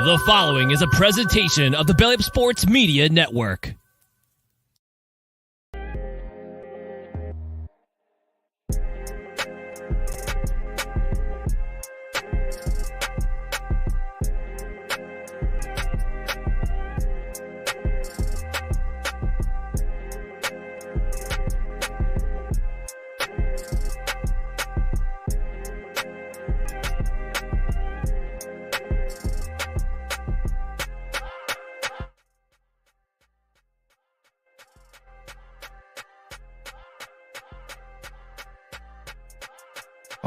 The following is a presentation of the Belly Up Sports Media Network.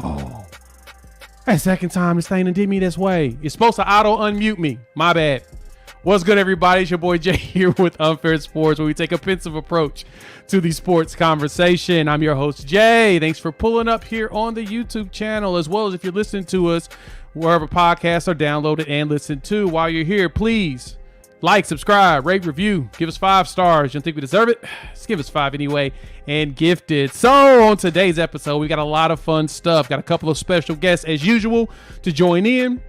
Oh, that second time this thing did me this way. You're supposed to auto unmute me. My bad. What's good, everybody? It's your boy Jay here with Unfair Sports, where we take a pensive approach to the sports conversation. I'm your host, Jay. Thanks for pulling up here on the YouTube channel, as well as if you're listening to us wherever podcasts are downloaded and listened to. While you're here, please like, subscribe, rate, review. Give us 5 stars. You don't think we deserve it? Just give us 5 anyway and gift it. So on today's episode, we got a lot of fun stuff. Got a couple of special guests as usual to join in.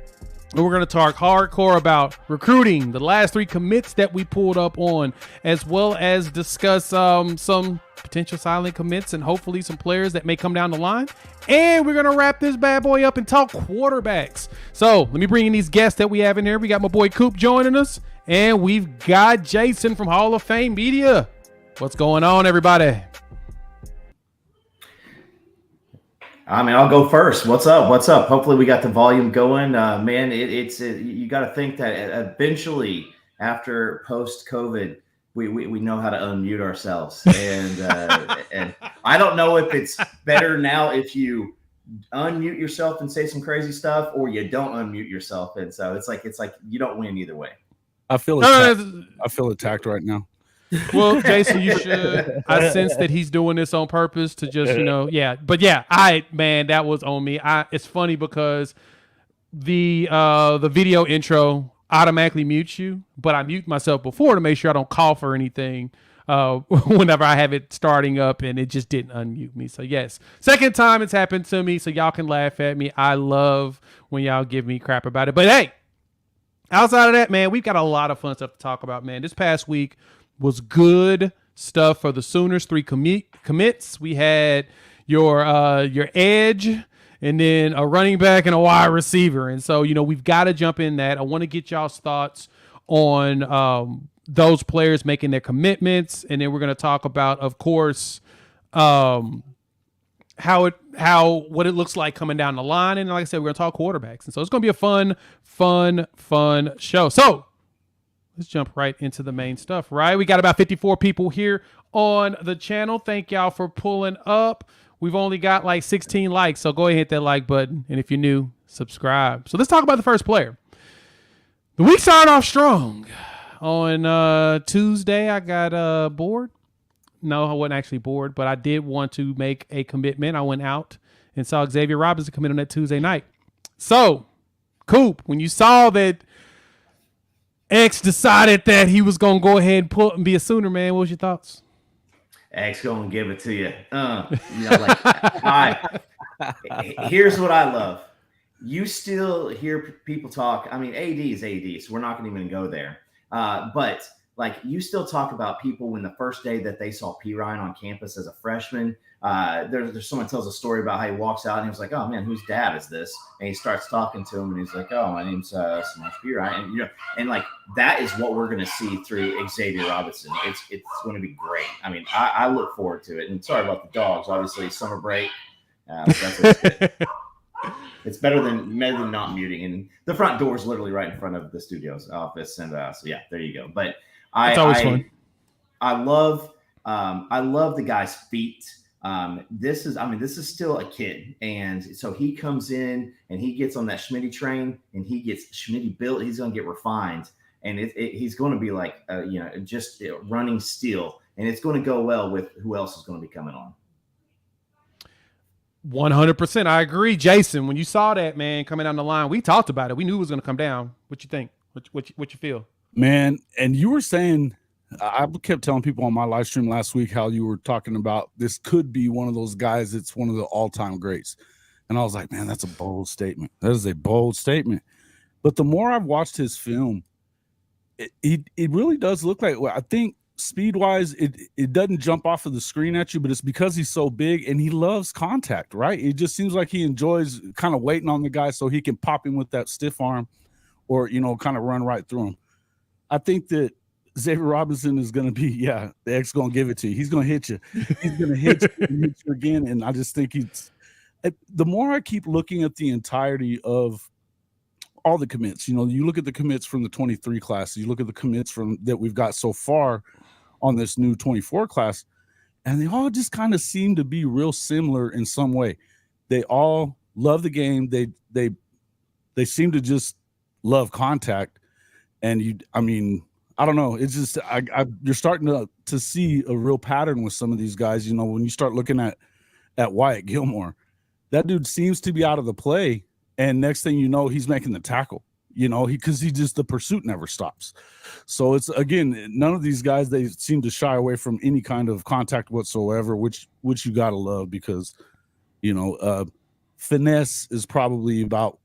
And we're going to talk hardcore about recruiting, the last 3 commits that we pulled up on, as well as discuss some potential silent commits and hopefully some players that may come down the line. And we're going to wrap this bad boy up and talk quarterbacks. So let me bring in these guests that we have in here. We got my boy Coop joining us, and we've got Jason from Hall of Fame Media. What's going on, everybody? I mean, I'll go first. What's up? What's up? Hopefully we got the volume going. Man, you got to think that eventually after post-COVID, we know how to unmute ourselves. And and I don't know if it's better now if you unmute yourself and say some crazy stuff, or you don't unmute yourself. And so it's like you don't win either way. I feel attacked right now. Well, Jason, you should. I sense that he's doing this on purpose to just, yeah. But yeah, that was on me. It's funny because the video intro automatically mutes you, but I mute myself before to make sure I don't cough or anything whenever I have it starting up, and it just didn't unmute me. So yes, second time it's happened to me, so y'all can laugh at me. I love when y'all give me crap about it. But hey, outside of that, man, we've got a lot of fun stuff to talk about, man. This past week was good stuff for the Sooners. 3 commits. We had your edge, and then a running back and a wide receiver. And so, we've got to jump in that. I want to get y'all's thoughts on those players making their commitments. And then we're going to talk about, of course, what it looks like coming down the line. And like I said, we're going to talk quarterbacks. And so it's going to be a fun show. So let's jump right into the main stuff, right? We got about 54 people here on the channel. Thank y'all for pulling up. We've only got like 16 likes, so go ahead and hit that like button. And if you're new, subscribe. So let's talk about the first player. The week started off strong. On Tuesday, I got bored. No, I wasn't actually bored, but I did want to make a commitment. I went out and saw Xavier Robinson commit on that Tuesday night. So, Coop, when you saw that X decided that he was going to go ahead and be a Sooner, man, what was your thoughts? X going to give it to you. Here's what I love. You still hear people talk. I mean, AD is AD, so we're not going to even go there. But like, you still talk about people when the first day that they saw P. Ryan on campus as a freshman, there's someone tells a story about how he walks out and he was like, "Oh man, whose dad is this?" And he starts talking to him and he's like, "Oh, my name's P. Ryan." And like, that is what we're going to see through Xavier Robinson. It's going to be great. I mean, I look forward to it. And sorry about the dogs. Obviously, summer break. It's better than not muting. And the front door is literally right in front of the studio's office. And so yeah, there you go. But it's always fun. I love the guy's feet. This is still a kid. And so he comes in and he gets on that Schmitty train and he gets Schmitty built. He's going to get refined. And he's going to be like, just running steel. And it's going to go well with who else is going to be coming on. 100%. I agree. Jason, when you saw that, man, coming down the line, we talked about it. We knew it was going to come down. What you think? What you feel? Man, and you were saying, I kept telling people on my live stream last week how you were talking about this could be one of those guys that's one of the all-time greats. And I was like, man, that's a bold statement. That is a bold statement. But the more I've watched his film, it really does look like, I think speed wise, it doesn't jump off of the screen at you, but it's because he's so big and he loves contact, right? It just seems like he enjoys kind of waiting on the guy so he can pop him with that stiff arm or, kind of run right through him. I think that Xavier Robinson is going to be, the X going to give it to you. He's going to hit you. He's going to hit you and hit you again. And I just think the more I keep looking at the entirety of all the commits, you look at the commits from the 23 class, you look at the commits that we've got so far on this new 24 class, and they all just kind of seem to be real similar in some way. They all love the game. They seem to just love contact. And I don't know. It's just you're starting to see a real pattern with some of these guys. When you start looking at Wyatt Gilmore, that dude seems to be out of the play. And next thing you know, he's making the tackle, because the pursuit never stops. So it's, again, none of these guys, they seem to shy away from any kind of contact whatsoever, which you got to love because, finesse is probably about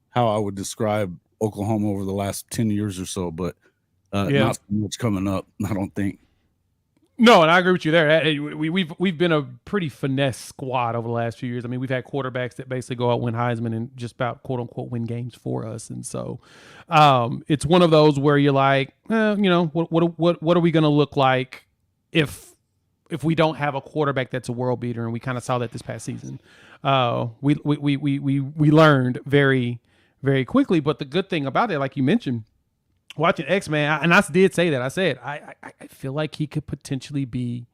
how I would describe Oklahoma over the last 10 years or so, but not so much coming up, I don't think. No, and I agree with you there. We've been a pretty finesse squad over the last few years. I mean, we've had quarterbacks that basically go out, win Heisman, and just about quote unquote win games for us. And so, it's one of those where you're like, what are we going to look like if we don't have a quarterback that's a world beater? And we kind of saw that this past season. We learned very, very quickly. But the good thing about it, like you mentioned, watching X-Man, and I did say that. I said, I feel like he could potentially be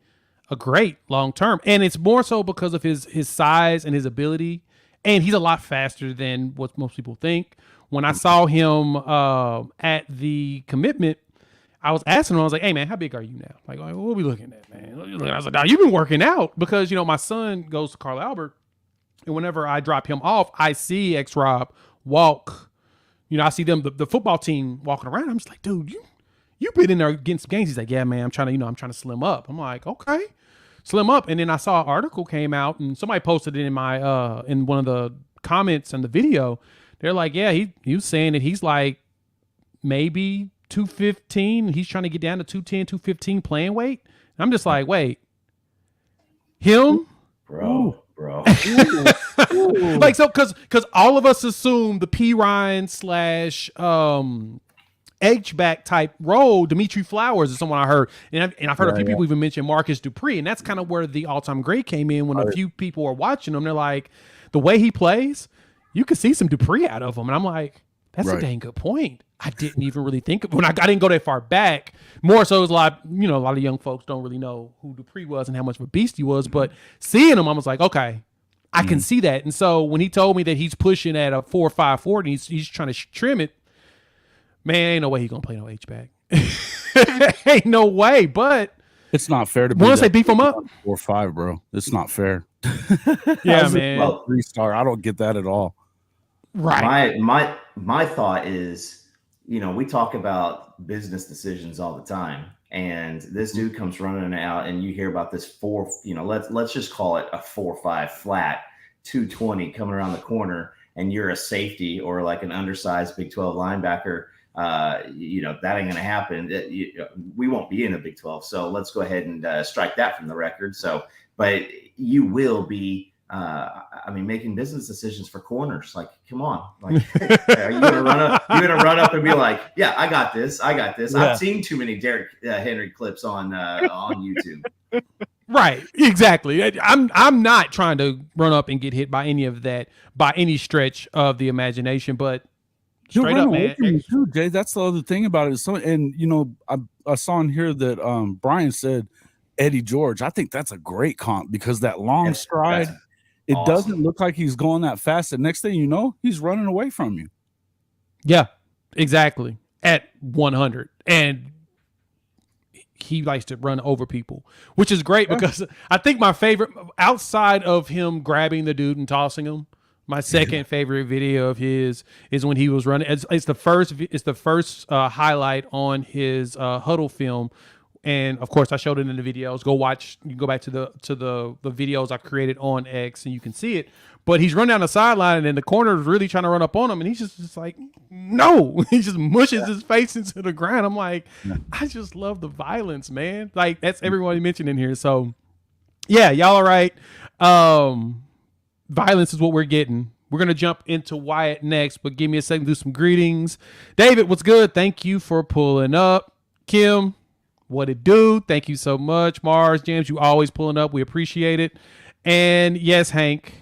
a great long-term. And it's more so because of his size and his ability. And he's a lot faster than what most people think. When I saw him at the commitment, I was asking him, I was like, hey, man, how big are you now? Like, what are we looking at, man? I was like, nah, you've been working out. Because, my son goes to Carl Albert. And whenever I drop him off, I see X-Rob walk. I see them, the football team walking around. I'm just like, dude, you been in there getting some games. He's like, yeah, man, I'm trying to slim up. I'm like, okay, slim up. And then I saw an article came out and somebody posted it in my, in one of the comments on the video. They're like, yeah, he was saying that he's like maybe 215. He's trying to get down to 210, 215 playing weight. And I'm just like, wait, him? Bro. Like, so because all of us assume the P. Ryan / H-back type role, Dimitri Flowers is someone I heard. And I've heard a few people even mention Marcus Dupree. And that's kind of where the all-time great came in when a few people are watching him. They're like, the way he plays, you could see some Dupree out of him. And I'm like, that's a dang good point. I didn't even really think of when I didn't go that far back. More so, it was a lot of young folks don't really know who Dupree was and how much of a beast he was. But seeing him, I was like, okay, I can see that. And so when he told me that he's pushing at a 4.5 40, he's trying to trim it. Man, ain't no way he's gonna play no H-back. Ain't no way. But it's not fair to be. Once they beef him up, 4.5, bro. It's not fair. Yeah, man. Well, 3-star. I don't get that at all. Right. My thought is, we talk about business decisions all the time, and this dude comes running out, and you hear about this let's just call it a 4.5 flat, 220 coming around the corner, and you're a safety or like an undersized Big 12 linebacker. That ain't going to happen. We won't be in the Big 12, so let's go ahead and strike that from the record. So, but you will be. Making business decisions for corners. Like, come on. Like, are you gonna run up? You gonna run up and be like, "Yeah, I got this. Yeah. I've seen too many Derrick Henry clips on YouTube." Right. Exactly. I'm not trying to run up and get hit by any of that by any stretch of the imagination, but straight up, man. Too, Jay. That's the other thing about it. So, and I saw in here that Brian said Eddie George. I think that's a great comp because that long stride. It awesome. Doesn't look like he's going that fast. And next thing you know, he's running away from you. Yeah, exactly. At 100. And he likes to run over people, which is great because I think my favorite, outside of him grabbing the dude and tossing him, my second favorite video of his is when he was running. It's the first highlight on his huddle film. And of course, I showed it in the videos. Go watch. You can go back to the videos I created on X, and you can see it. But he's running down the sideline, and then the corner is really trying to run up on him, and he's just like, no. He just mushes his face into the ground. I'm like, I just love the violence, man. Like, that's everyone he mentioned in here. So, yeah, y'all are right. Violence is what we're getting. We're going to jump into Wyatt next, but give me a second to do some greetings. David, what's good? Thank you for pulling up. Kim, what it do? Thank you so much. Mars, James, you always pulling up. We appreciate it. And yes, Hank,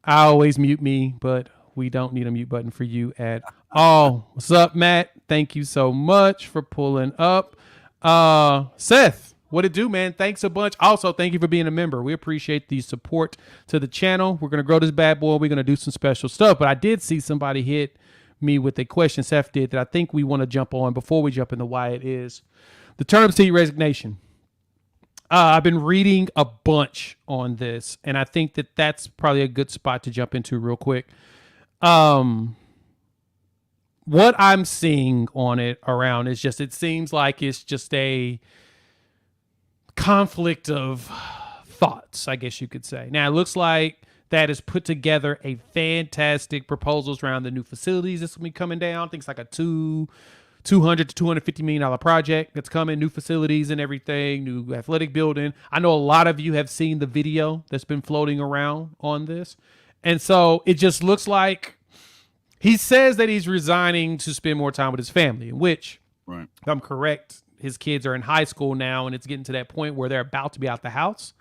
I always mute me, but we don't need a mute button for you at all. What's up, Matt? Thank you so much for pulling up. Seth, what it do, man? Thanks a bunch. Also, thank you for being a member. We appreciate the support to the channel. We're going to grow this bad boy. We're going to do some special stuff. But I did see somebody hit me with a question Seth did that I think we want to jump on before we jump into why it is. The term sheet resignation. I've been reading a bunch on this, and I think that that's probably a good spot to jump into real quick. What I'm seeing on it around is just, it seems like it's just a conflict of thoughts, I guess you could say. Now, it looks like that has put together a fantastic proposals around the new facilities that's going to be coming down. I think it's like a $200 to $250 million project that's coming, new facilities and everything, new athletic building. I know a lot of you have seen the video that's been floating around on this. And so it just looks like he says that he's resigning to spend more time with his family, which, right, if I'm correct, his kids are in high school now, and it's getting to that point where they're about to be out the house.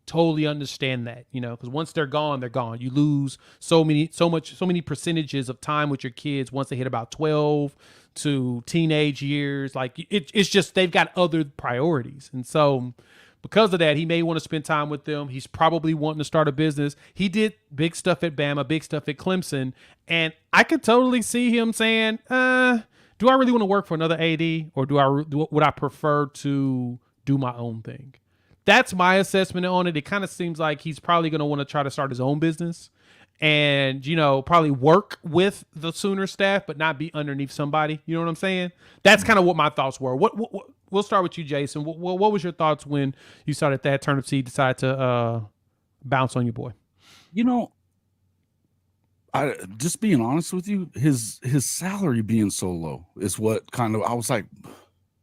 Totally understand that, you know, because once they're gone, they're gone. You lose so many percentages of time with your kids once they hit about 12 to teenage years. Like, it's just, they've got other priorities. And so because of that, he may want to spend time with them. He's probably wanting to start a business. He did big stuff at Bama, big stuff at Clemson. And I could totally see him saying, do I really want to work for another AD, or would I prefer to do my own thing? That's my assessment on it. It kind of seems like he's probably going to want to try to start his own business and, you know, probably work with the Sooner staff, but not be underneath somebody. You know what I'm saying? That's kind of what my thoughts were. What we'll start with you, Jason. What was your thoughts when you saw that turnip seed decided to bounce on your boy? You know, I just being honest with you, his salary being so low is what kind of, I was like,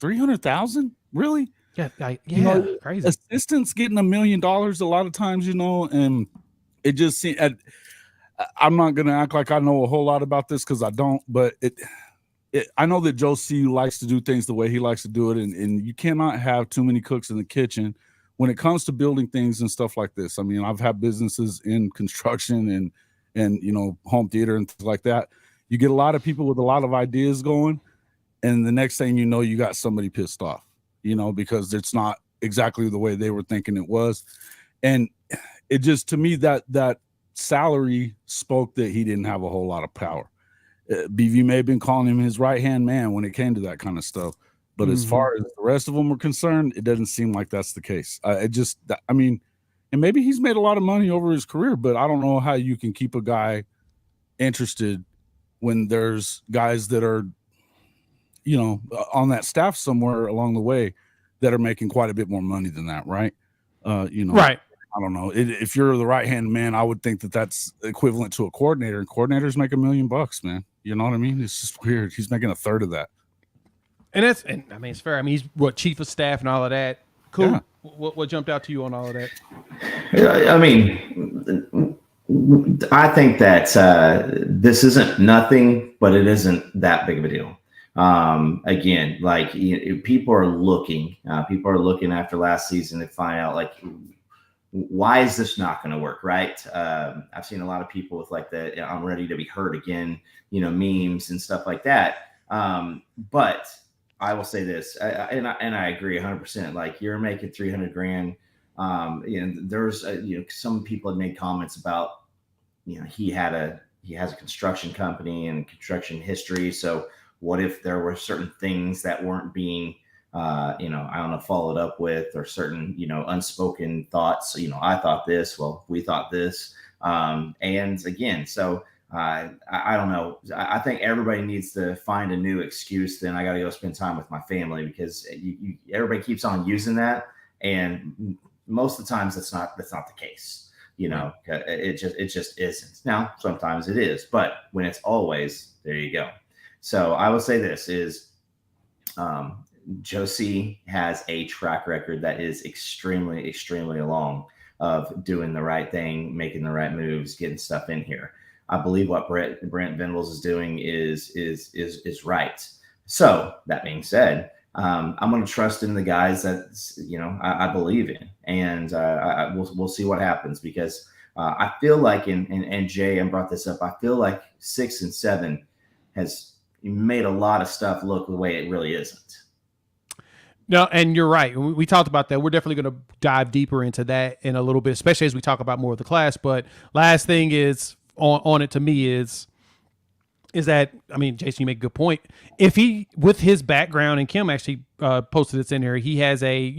300,000, really? Yeah, you know, crazy. Assistants getting $1 million a lot of times, you know, and it just seemed. I'm not gonna act like I know a whole lot about this because I don't, but I know that Joe C likes to do things the way he likes to do it, and you cannot have too many cooks in the kitchen when it comes to building things and stuff like this. I mean, I've had businesses in construction and you know, home theater and things like that. You get a lot of people with a lot of ideas going, and the next thing you know, you got somebody pissed off. You know, because it's not exactly the way they were thinking it was. And it just, to me, that salary spoke that he didn't have a whole lot of power. BV may have been calling him his right-hand man when it came to that kind of stuff. But as far as the rest of them are concerned, it doesn't seem like that's the case. I mean, and maybe he's made a lot of money over his career, but I don't know how you can keep a guy interested when there's guys that are, you know, on that staff somewhere along the way that are making quite a bit more money than that, right? You know, right. I don't know. If you're the right-hand man, I would think that that's equivalent to a coordinator, and coordinators make $1 million, man. You know what I mean? It's just weird. He's making a third of that. And I mean, it's fair. I mean, he's chief of staff and all of that. Cool. Yeah. What jumped out to you on all of that? I mean, I think that this isn't nothing, but it isn't that big of a deal. Again, like, people are looking after last season to find out, like, why is this not going to work? Right. I've seen a lot of people with like I'm ready to be hurt again, you know, memes and stuff like that. But I will say this, and I agree 100%. Like, you're making $300,000. You know, there's you know, some people have made comments about, you know, he has a construction company and construction history. So what if there were certain things that weren't being, you know, I don't know, followed up with, or certain, you know, unspoken thoughts? You know, I thought this, well, we thought this. And again, so I don't know. I think everybody needs to find a new excuse. Then I got to go spend time with my family, because everybody keeps on using that, and most of the times that's not the case. It just isn't. Now sometimes it is, but when it's always, there you go. So I will say this is, Josie has a track record that is extremely, extremely long of doing the right thing, making the right moves, getting stuff in here. I believe what Brent Venables is doing is right. So that being said, I'm going to trust in the guys that I believe in, and we'll see what happens, because I feel like, and Jay, I brought this up, I feel like 6 and 7 has made a lot of stuff look the way it really isn't. No, and you're right. We talked about that. We're definitely going to dive deeper into that in a little bit, especially as we talk about more of the class. But last thing is on it to me is that, I mean, Jason, you make a good point. If he, with his background, and Kim actually posted this in here, he has a,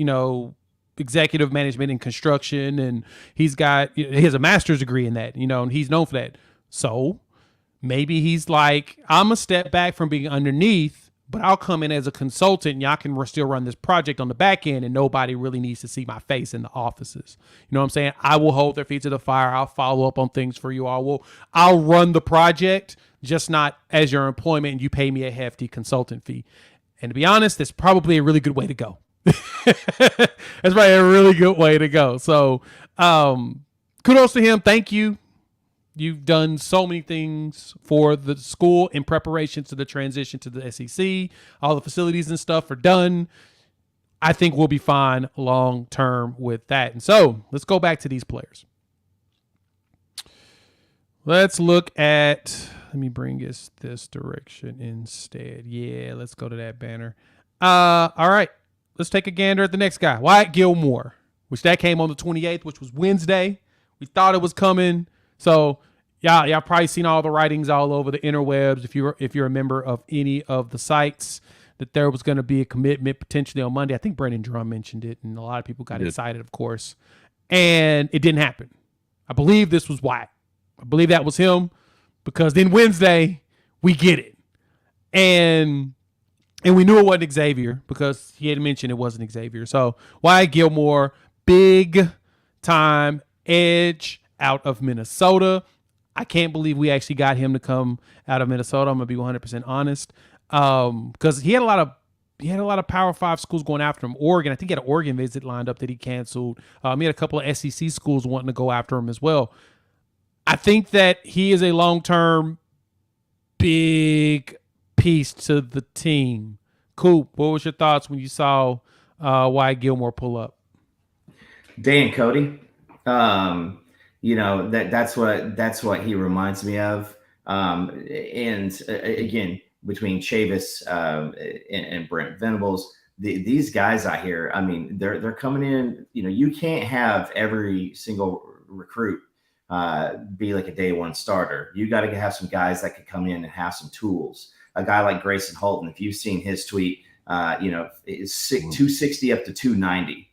executive management and construction, and he has a master's degree in that, and he's known for that. So maybe he's like, I'm a step back from being underneath, but I'll come in as a consultant, and y'all can still run this project on the back end, and nobody really needs to see my face in the offices. You know what I'm saying? I will hold their feet to the fire. I'll follow up on things for you all. I'll run the project, just not as your employment, and you pay me a hefty consultant fee. And to be honest, that's probably a really good way to go. That's probably a really good way to go. So kudos to him. Thank you. You've done so many things for the school in preparation to the transition to the SEC. All the facilities and stuff are done. I think we'll be fine long term with that. And so let's go back to these players. Let's look at, let me bring us this direction instead. Yeah, let's go to that banner. All right, let's take a gander at the next guy, Wyatt Gilmore, which that came on the 28th, which was Wednesday. We thought it was coming. So y'all probably seen all the writings all over the interwebs, if you're a member of any of the sites, that there was going to be a commitment potentially on Monday. I think Brandon Drum mentioned it, and a lot of people got excited, of course. And it didn't happen. I believe this was Wyatt. I believe that was him, because then Wednesday we get it. And we knew it wasn't Xavier, because he had mentioned it wasn't Xavier. So Wyatt Gilmore, big time edge out of Minnesota. I can't believe we actually got him to come out of Minnesota. I'm gonna be 100% honest, because he had a lot of Power 5 schools going after him. Oregon, I think he had an Oregon visit lined up that he canceled. He had a couple of SEC schools wanting to go after him as well. I think that he is a long-term big piece to the team. Coop, what was your thoughts when you saw Wyatt Gilmore pull up? Dan Cody. That's what he reminds me of. And again, between Chavis and Brent Venables, these guys out here, I mean, they're coming in. You can't have every single recruit be like a day one starter. You got to have some guys that could come in and have some tools. A guy like Grayson Holton, if you've seen his tweet, is 260 up to 290.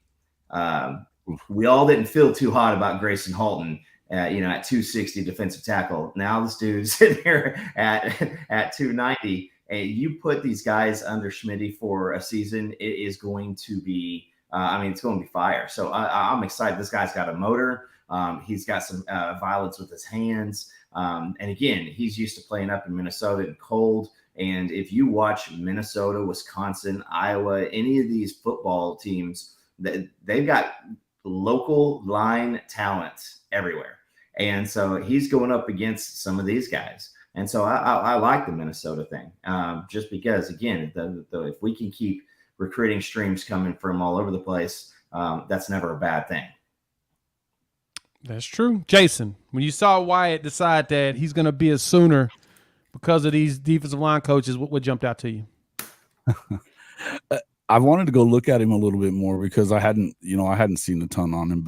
We all didn't feel too hot about Grayson Holton, at 260 defensive tackle. Now this dude's sitting here at 290. And you put these guys under Schmitty for a season, it is going to be, it's going to be fire. So I'm excited. This guy's got a motor. He's got some violence with his hands. And again, he's used to playing up in Minnesota and cold. And if you watch Minnesota, Wisconsin, Iowa, any of these football teams, they've got local line talent everywhere. And so he's going up against some of these guys. And so I like the Minnesota thing, just because, again, if we can keep recruiting streams coming from all over the place, that's never a bad thing. That's true. Jason, when you saw Wyatt decide that he's going to be a Sooner because of these defensive line coaches, what jumped out to you? I wanted to go look at him a little bit more, because I hadn't seen a ton on him,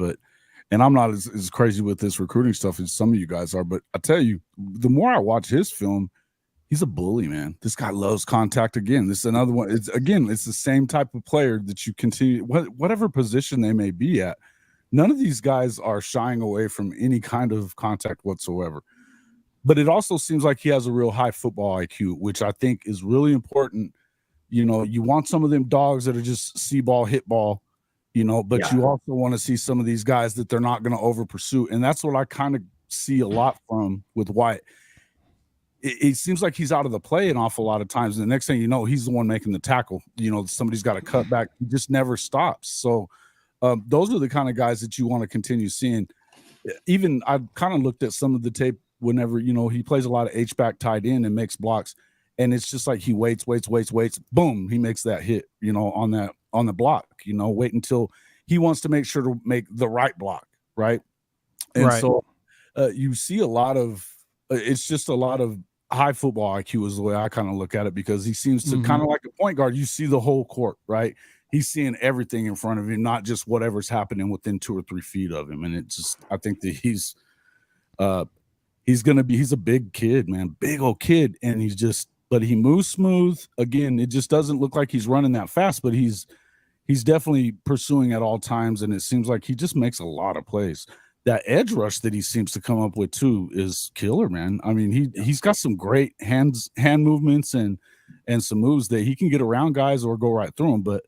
and I'm not as crazy with this recruiting stuff as some of you guys are. But I tell you, the more I watch his film, he's a bully, man. This guy loves contact. Again, this is another one. It's the same type of player that you continue, whatever position they may be at. None of these guys are shying away from any kind of contact whatsoever. But it also seems like he has a real high football IQ, which I think is really important. You know, you want some of them dogs that are just see ball, hit ball, you know, but you also want to see some of these guys that they're not going to over pursue. And that's what I kind of see a lot from with Wyatt. It seems like he's out of the play an awful lot of times. And the next thing you know, he's the one making the tackle. You know, somebody's got to cut back. He just never stops. So those are the kind of guys that you want to continue seeing. Even I've kind of looked at some of the tape whenever, you know, he plays a lot of H-back tight end and makes blocks. And it's just like he waits. Boom, he makes that hit, you know, on the block, you know, wait until he wants to make sure to make the right block, right? And so you see a lot of it's just a lot of high football IQ is the way I kind of look at it, because he seems to kind of like a point guard. You see the whole court, right? He's seeing everything in front of him, not just whatever's happening within 2 or 3 feet of him. And it's just, I think that he's a big kid, man, big old kid. And but he moves smooth. Again, it just doesn't look like he's running that fast, but he's definitely pursuing at all times. And it seems like he just makes a lot of plays. That edge rush that he seems to come up with too is killer, man. I mean, he's got some great hand movements and some moves that he can get around guys or go right through them. But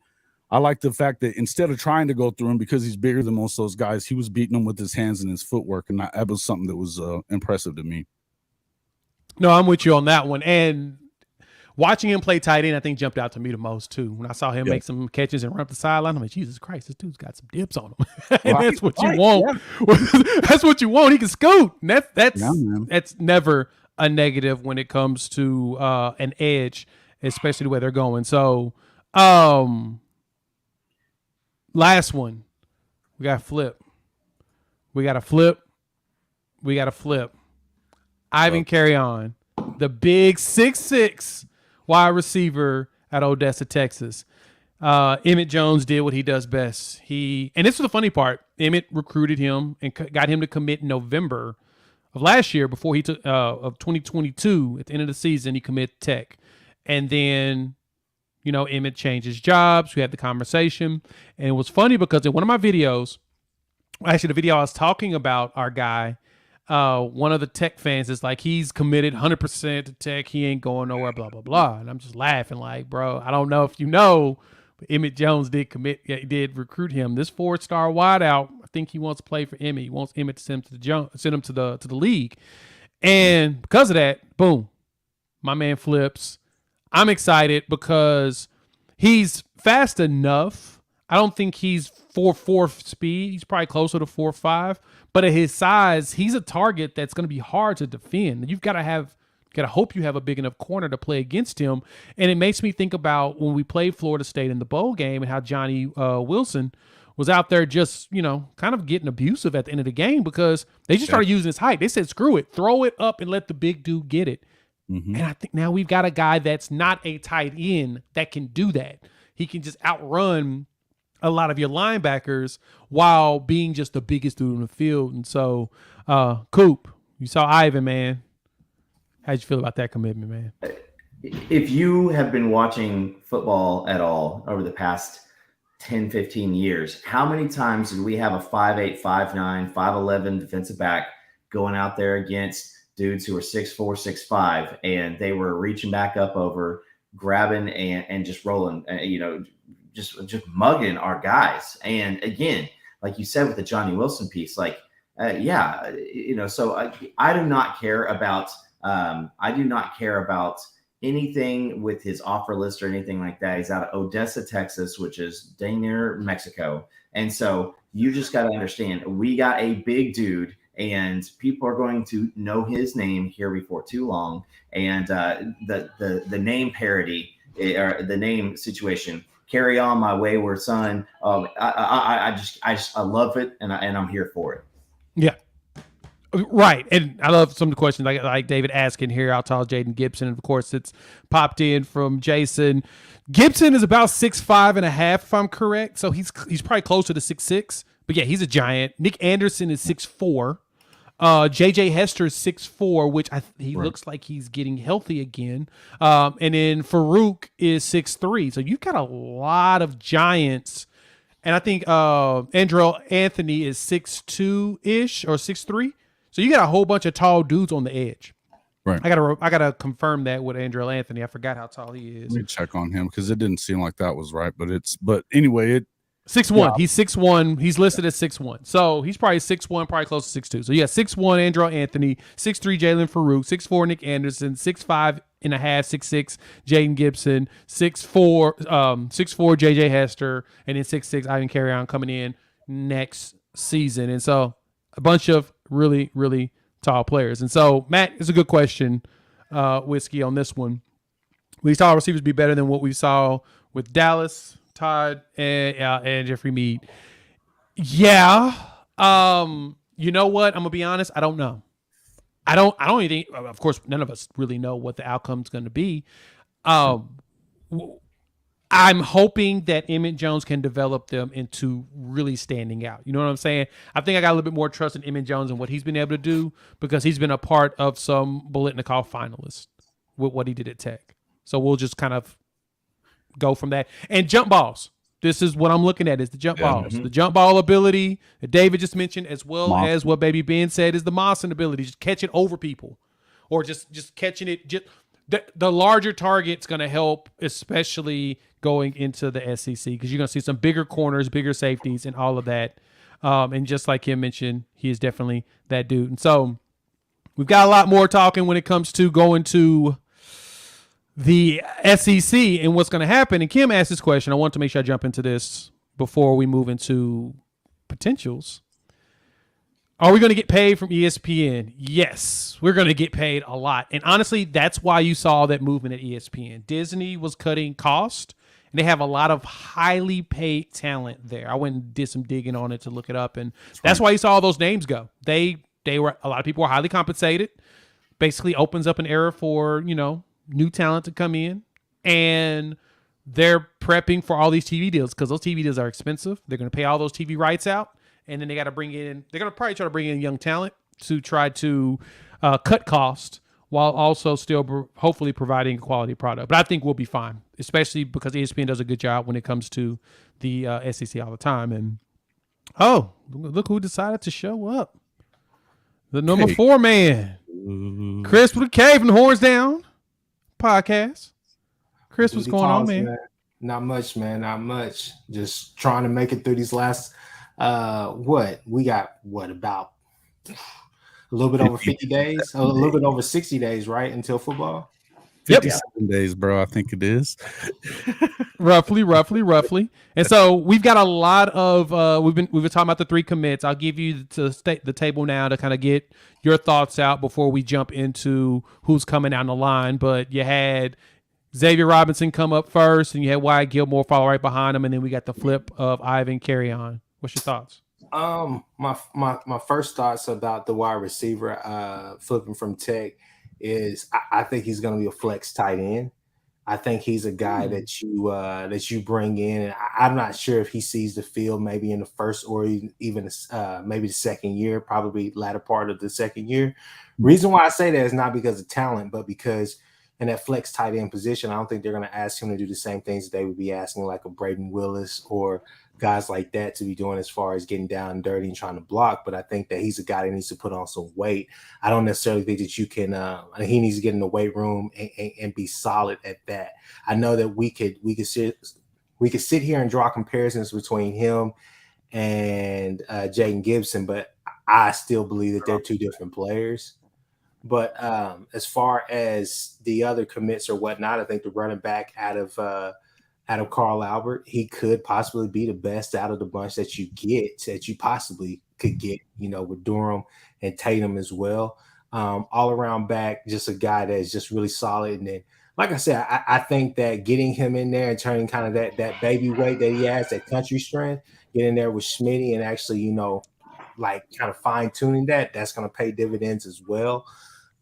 I like the fact that instead of trying to go through him, because he's bigger than most of those guys, he was beating them with his hands and his footwork, and that was something that was impressive to me. No, I'm with you on that one. And watching him play tight end, I think jumped out to me the most too. When I saw him make some catches and run up the sideline, I'm like, Jesus Christ, this dude's got some dips on him. And that's what you want. Yeah. That's what you want. He can scoot. That's never a negative when it comes to an edge, especially the way they're going. So, last one, we got flip. Ivan Carry-On, the big 6'6" wide receiver at Odessa, Texas. Emmett Jones did what he does best. And this was the funny part. Emmett recruited him and got him to commit in November of last year before he took of 2022. At the end of the season, he committed Tech. And then, you know, Emmett changed his jobs. We had the conversation. And it was funny because in one of my videos, actually the video I was talking about our guy, one of the Tech fans is like, he's committed 100% to Tech. He ain't going nowhere, blah, blah, blah. And I'm just laughing like, bro, I don't know if you know, but Emmett Jones did recruit him. This 4-star wideout, I think he wants to play for Emmett. He wants Emmett to send him to the league. And because of that, boom, my man flips. I'm excited because he's fast enough. I don't think he's 4.4 speed. He's probably closer to 4.5. But at his size, he's a target that's going to be hard to defend. You've got to hope you have a big enough corner to play against him. And it makes me think about when we played Florida State in the bowl game and how Johnny Wilson was out there just, you know, kind of getting abusive at the end of the game because they just started using his height. They said, screw it, throw it up and let the big dude get it. Mm-hmm. And I think now we've got a guy that's not a tight end that can do that. He can just outrun a lot of your linebackers while being just the biggest dude on the field. And so, Coop, you saw Ivan, man. How'd you feel about that commitment, man? If you have been watching football at all over the past 10, 15 years, how many times did we have a 5'8", 5'9", 5'11" defensive back going out there against dudes who were 6'4", 6'5", and they were reaching back up over, grabbing and just rolling, just mugging our guys. And again, like you said with the Johnny Wilson piece, so I do not care about anything with his offer list or anything like that. He's out of Odessa, Texas, which is dang near Mexico. And so you just got to understand, we got a big dude and people are going to know his name here before too long. And the name parody or the name situation, Carry On My Wayward Son. I love it, and I'm here for it. Yeah, right. And I love some of the questions like David asking here. I'll tell Jaden Gibson, and of course it's popped in from Jason. Gibson is about 6'5.5", if I'm correct. So he's probably closer to 6'6". But yeah, he's a giant. Nick Anderson is 6'4". JJ Hester is 6'4", which he looks like he's getting healthy again. And then Farouk is 6'3". So you've got a lot of giants. And I think Andrel Anthony is 6'2"-ish or 6'3". So you got a whole bunch of tall dudes on the edge. Right. I gotta confirm that with Andrell Anthony. I forgot how tall he is. Let me check on him because it didn't seem like that was right. But anyway, 6'1". Yeah. He's 6'1". He's listed as 6'1". So he's probably 6'1", probably close to 6'2". So yeah, 6'1", Andrell Anthony, 6'3", Jalen Farouk, 6'4", Nick Anderson, 6'5" and a half, 6'6", Jaden Gibson, 6'4", 6'4", JJ Hester, and then 6'6", Ivan Carry-On coming in next season. And so a bunch of really, really tall players. And so, Matt, it's a good question, Whiskey, on this one. Will these tall receivers be better than what we saw with Dallas, Todd, and Jeffrey Mead? Yeah. You know what? I'm gonna be honest. I don't know. I don't even think. Of course, none of us really know what the outcome's going to be. I'm hoping that Emmett Jones can develop them into really standing out. You know what I'm saying? I think I got a little bit more trust in Emmett Jones and what he's been able to do because he's been a part of some Biletnikoff finalists with what he did at Tech. So we'll just kind of go from that. And jump balls. This is what I'm looking at is the jump balls. The jump ball ability that David just mentioned, as well as what Baby Ben said is the Mawson ability. Just catch it over people or just catching it. Just the larger target's going to help, especially going into the SEC, because you're going to see some bigger corners, bigger safeties, and all of that. And just like Kim mentioned, he is definitely that dude. And so we've got a lot more talking when it comes to going to the SEC and what's going to happen. And Kim asked this question. I want to make sure I jump into this before we move into potentials. Are we going to get paid from ESPN? Yes, we're going to get paid a lot. And honestly, that's why you saw that movement at ESPN. Disney was cutting cost, and they have a lot of highly paid talent there. I went and did some digging on it to look it up, and that's why you saw all those names go. They were, a lot of people were highly compensated. Basically opens up an era for, new talent to come in, and they're prepping for all these TV deals because those TV deals are expensive. They're going to pay all those TV rights out. And then they got to bring in, they're going to probably try to bring in young talent to try to cut cost while also still hopefully providing a quality product. But I think we'll be fine, especially because ESPN does a good job when it comes to the SEC all the time. And, look who decided to show up. The number 4 man, Chris with a K from the Horns Down podcast. Chris, what's going on, man? Not much, man. Not much. Just trying to make it through these last we got about a little bit over 50 days, a little bit over 60 days, right, until football? 57 days, bro. I think it is. roughly. And so we've got a lot of we've been talking about the 3 commits. I'll give you the table now to kind of get your thoughts out before we jump into who's coming down the line. But you had Xavier Robinson come up first, and you had Wyatt Gilmore follow right behind him, and then we got the flip of Ivan Carry-On. What's your thoughts? My first thoughts about the wide receiver flipping from Tech is I think he's going to be a flex tight end. I think he's a guy that you bring in, and I'm not sure if he sees the field maybe in the first or even maybe the second year, probably latter part of the second year. Reason why I say that is not because of talent, but because in that flex tight end position, I don't think they're going to ask him to do the same things that they would be asking like a Braden Willis or guys like that to be doing as far as getting down and dirty and trying to block. But I think that he's a guy that needs to put on some weight. I don't necessarily think that you can he needs to get in the weight room and be solid at that. I know that we could sit here and draw comparisons between him and Jaden Gibson, but I still believe that they're 2 different players. But as far as the other commits or whatnot, I think the running back out of Carl Albert, he could possibly be the best out of the bunch that you possibly could get, with Durham and Tatum as well. All around back, just a guy that is just really solid. And then, like I said, I think that getting him in there and turning kind of that baby weight that he has, that country strength, getting there with Schmitty and actually, like kind of fine tuning that's going to pay dividends as well.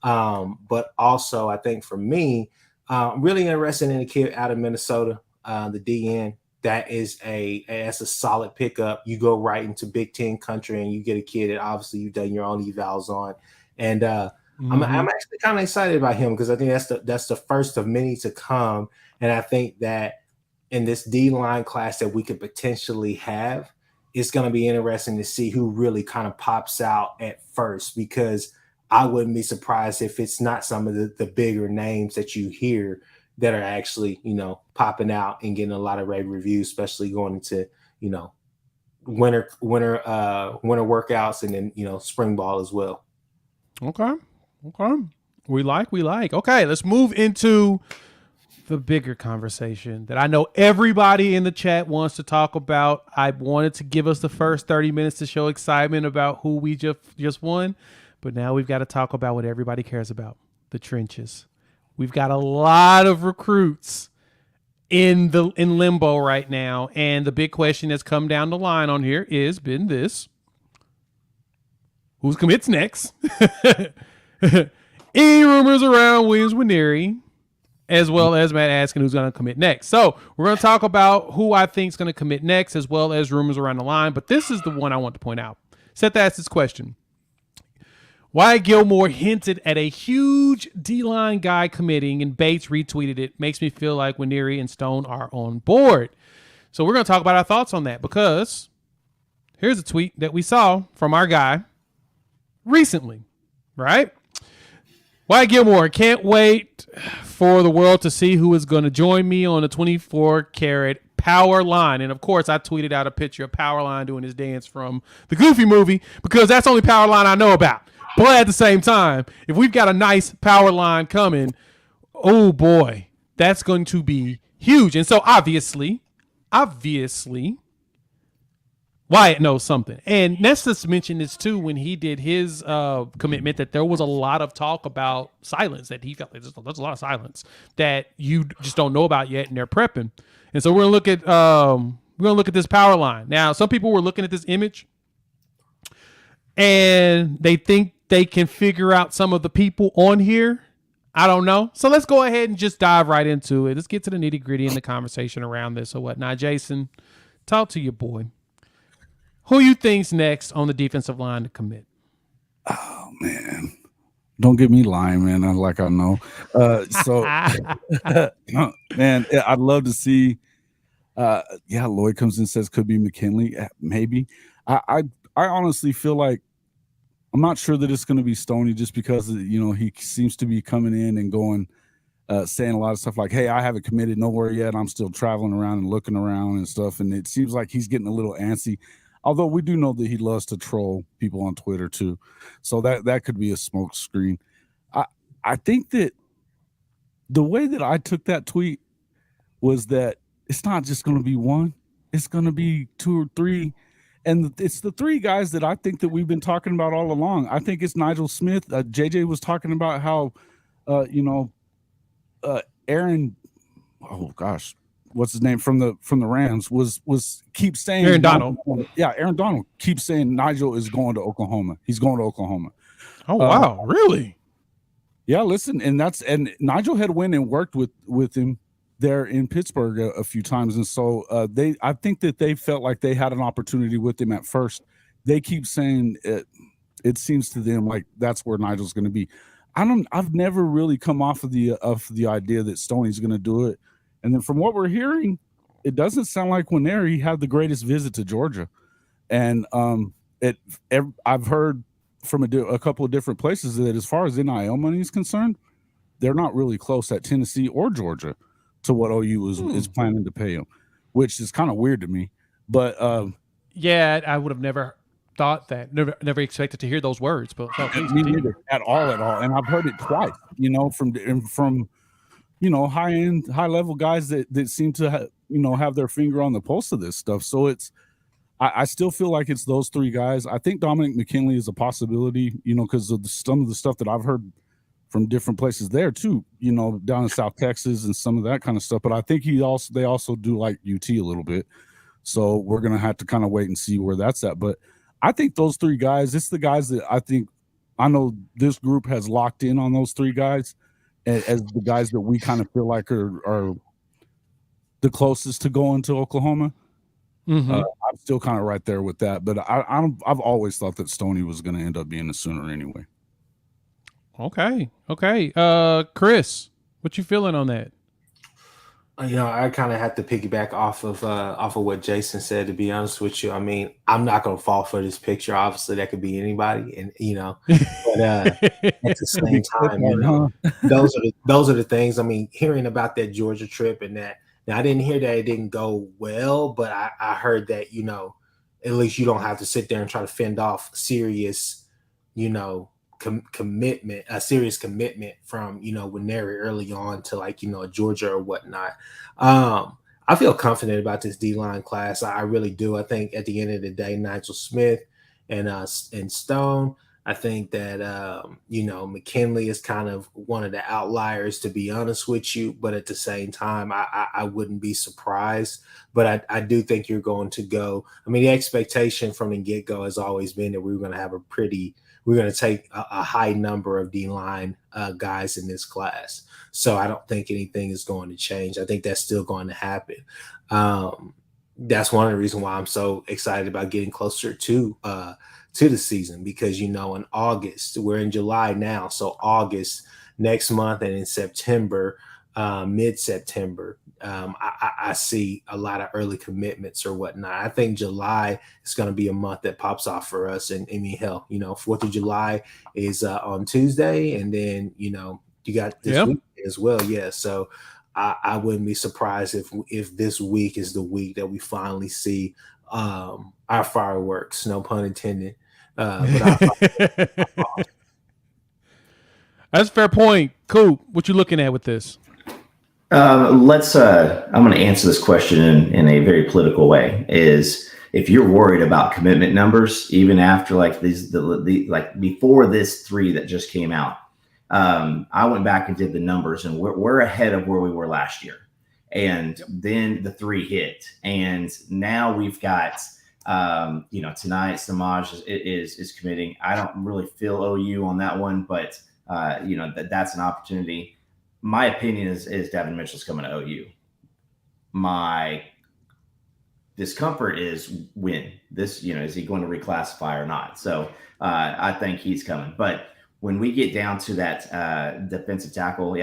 But also, I think for me, I'm really interested in a kid out of Minnesota. The DN, that's a solid pickup. You go right into Big Ten country and you get a kid that obviously you've done your own evals on. And I'm actually kind of excited about him because I think that's the first of many to come. And I think that in this D-line class that we could potentially have, it's going to be interesting to see who really kind of pops out at first, because I wouldn't be surprised if it's not some of the bigger names that you hear that are actually, popping out and getting a lot of rave reviews, especially going into, winter workouts and then, spring ball as well. Okay. We like. Okay, let's move into the bigger conversation that I know everybody in the chat wants to talk about. I wanted to give us the first 30 minutes to show excitement about who we just won, but now we've got to talk about what everybody cares about, the trenches. We've got a lot of recruits in limbo right now, and the big question that's come down the line on here is been this: who commits next? Any rumors around Williams Nwaneri, as well as Matt asking who's going to commit next. So we're going to talk about who I think is going to commit next, as well as rumors around the line. But this is the one I want to point out. Seth asked this question: why Gilmore hinted at a huge D-line guy committing, and Bates retweeted it. Makes me feel like Nwaneri and Stone are on board. So we're going to talk about our thoughts on that, because here's a tweet that we saw from our guy recently, right? Wyatt Gilmore, can't wait for the world to see who is going to join me on the 24-karat power line. And of course, I tweeted out a picture of Powerline doing his dance from the Goofy movie, because that's the only power line I know about. But at the same time, if we've got a nice power line coming, oh boy, that's going to be huge. And so obviously, Wyatt knows something. And Nestus mentioned this too when he did his commitment, that there was a lot of talk about silence, that he felt like there's a lot of silence that you just don't know about yet, and they're prepping. And so we're gonna look at this power line. Now, some people were looking at this image and they think they can figure out some of the people on here. I don't know. So let's go ahead and just dive right into it. Let's get to the nitty gritty in the conversation around this or whatnot. Jason, talk to your boy. Who you think's next on the defensive line to commit? Oh man, don't get me lying, man. I know. Man, I'd love to see. Lloyd comes in and says could be McKinley, maybe. I honestly feel like I'm not sure that it's going to be Stoney, just because he seems to be coming in and going, saying a lot of stuff like, "Hey, I haven't committed nowhere yet. I'm still traveling around and looking around and stuff." And it seems like he's getting a little antsy. Although we do know that he loves to troll people on Twitter too. So that could be a smoke screen. I think that the way that I took that tweet was that it's not just going to be one. It's going to be two or three. And it's the three guys that I think that we've been talking about all along. I think it's Nigel Smith. JJ was talking about how, Aaron, oh gosh, what's his name from the Rams was keeps saying Aaron Donald. Yeah, Aaron Donald keeps saying Nigel is going to Oklahoma. He's going to Oklahoma. Oh wow, really? Yeah, listen, and Nigel had went and worked with him there in Pittsburgh a few times, and so I think that they felt like they had an opportunity with him at first. They keep saying it seems to them like that's where Nigel's going to be. I've never really come off of the idea that Stoney's going to do it. And then from what we're hearing, it doesn't sound like Nwaneri had the greatest visit to Georgia. And I've heard from a couple of different places that as far as NIL money is concerned, they're not really close at Tennessee or Georgia to what OU is planning to pay him, which is kind of weird to me. But yeah, I would have never thought that. Never expected to hear those words. But me neither, at all. And I've heard it twice, from high level guys that seem to have their finger on the pulse of this stuff. So I still feel like it's those three guys. I think Dominic McKinley is a possibility, because of some of the stuff that I've heard from different places there too, down in South Texas and some of that kind of stuff. But I think they also do like UT a little bit. So we're going to have to kind of wait and see where that's at. But I think those three guys, it's the guys that I know this group has locked in on those three guys as the guys that we kind of feel like are the closest to going to Oklahoma. Mm-hmm. I'm still kind of right there with that, but I've always thought that Stoney was going to end up being a Sooner anyway. Okay. Chris, what you feeling on that? I kind of have to piggyback off of what Jason said. To be honest with you, I mean, I'm not going to fall for this picture. Obviously, that could be anybody, and but at the same time, those are the things. I mean, hearing about that Georgia trip and that. Now, I didn't hear that it didn't go well, but I heard that at least you don't have to sit there and try to fend off serious, commitment, a serious commitment from Nwaneri early on to Georgia or whatnot. I feel confident about this D-line class. I really do. I think at the end of the day, Nigel Smith and Stone. I think that McKinley is kind of one of the outliers, to be honest with you. But at the same time, I wouldn't be surprised. But I do think you're going to go. I mean, the expectation from the get-go has always been that we're going to take a high number of D-line guys in this class. So I don't think anything is going to change. I think that's still going to happen. That's one of the reasons why I'm so excited about getting closer to the season, because in August, we're in July now, so August next month, and in September, mid-September, I see a lot of early commitments or whatnot. I think July is going to be a month that pops off for us. And I mean, hell, 4th of July is on Tuesday, and then you got this week as well. Yeah, so I wouldn't be surprised if this week is the week that we finally see our fireworks. No pun intended. That's a fair point. Coop, what you looking at with this? I'm going to answer this question in a very political way. Is if you're worried about commitment numbers, even after before this 3 that just came out, I went back and did the numbers, and we're ahead of where we were last year. And then the 3 hit, and now we've got tonight Samaj is committing. I don't really feel OU on that one, but that's an opportunity. My opinion is Devin Mitchell's coming to OU. My discomfort is when this, is he going to reclassify or not? So I think he's coming. But when we get down to that defensive tackle,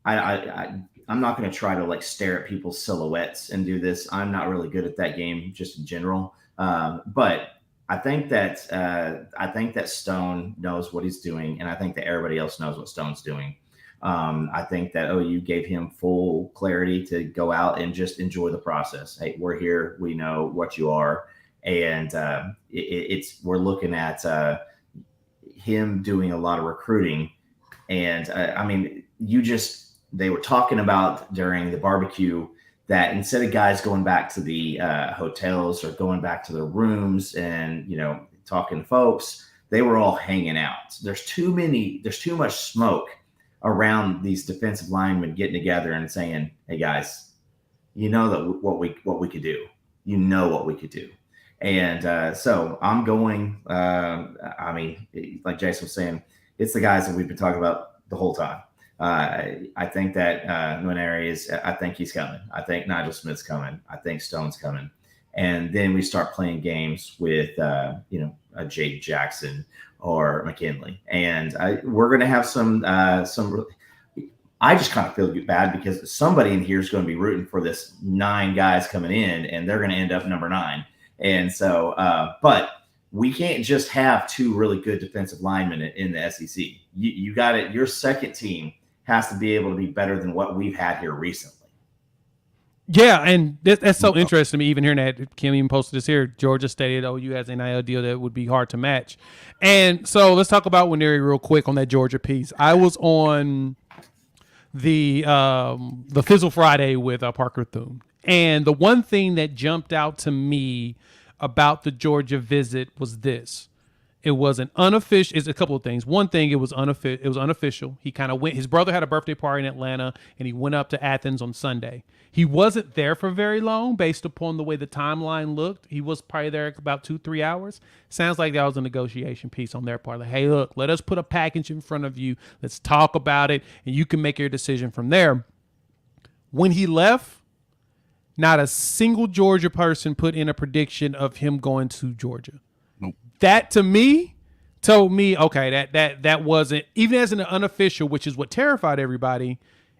I'm not going to try to stare at people's silhouettes and do this. I'm not really good at that game just in general. But I think that Stone knows what he's doing, and I think that everybody else knows what Stone's doing. I think that OU gave him full clarity to go out and just enjoy the process. Hey, we're here. We know what you are. And we're looking at him doing a lot of recruiting. And they were talking about during the barbecue that instead of guys going back to the hotels or going back to their rooms and, talking to folks, they were all hanging out. There's too much smoke around these defensive linemen getting together and saying, hey guys, that what we could do, what we could do. And so I'm going, like Jason was saying, it's the guys that we've been talking about the whole time. I think that Nwaneri I think he's coming. I think Nigel Smith's coming. I think Stone's coming. And then we start playing games with, a Jake Jackson or McKinley. And we're going to have some. I just kind of feel bad because somebody in here is going to be rooting for this 9 guys coming in, and they're going to end up number 9. And so, but we can't just have 2 really good defensive linemen in the SEC. You got it. Your second team has to be able to be better than what we've had here recently. Yeah, and that's so interesting to me, even hearing that. Kim even posted this here. Georgia stated OU has an NIL deal that would be hard to match. And so let's talk about Nwaneri real quick on that Georgia piece. I was on the Fizzle Friday with Parker Thune. And the one thing that jumped out to me about the Georgia visit was this. It was an unofficial. It's a couple of things. One thing, it was unofficial. It was unofficial. He kind of went. His brother had a birthday party in Atlanta, and he went up to Athens on Sunday. He wasn't there for very long, based upon the way the timeline looked. He was probably there about 2-3 hours. Sounds like that was a negotiation piece on their part. Like, hey, look, let us put a package in front of you. Let's talk about it, and you can make your decision from there. When he left, not a single Georgia person put in a prediction of him going to Georgia. Nope. That to me told me, okay, that wasn't, even as an unofficial, which is what terrified everybody,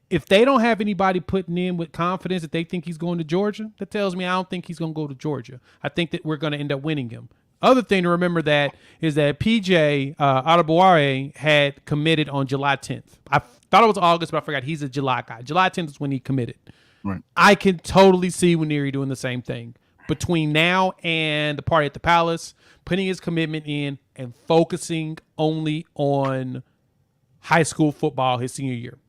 If they don't have anybody putting in with confidence that they think he's going to Georgia, that tells me I don't think he's going to go to Georgia. I think that we're going to end up winning him. Other thing to remember that is that PJ Adebawore had committed on July 10th. I thought it was August, but I forgot he's a July guy. July 10th is when he committed. Right. I can totally see Nwaneri doing the same thing. Between now and the party at the Palace, putting his commitment in and focusing only on high school football his senior year.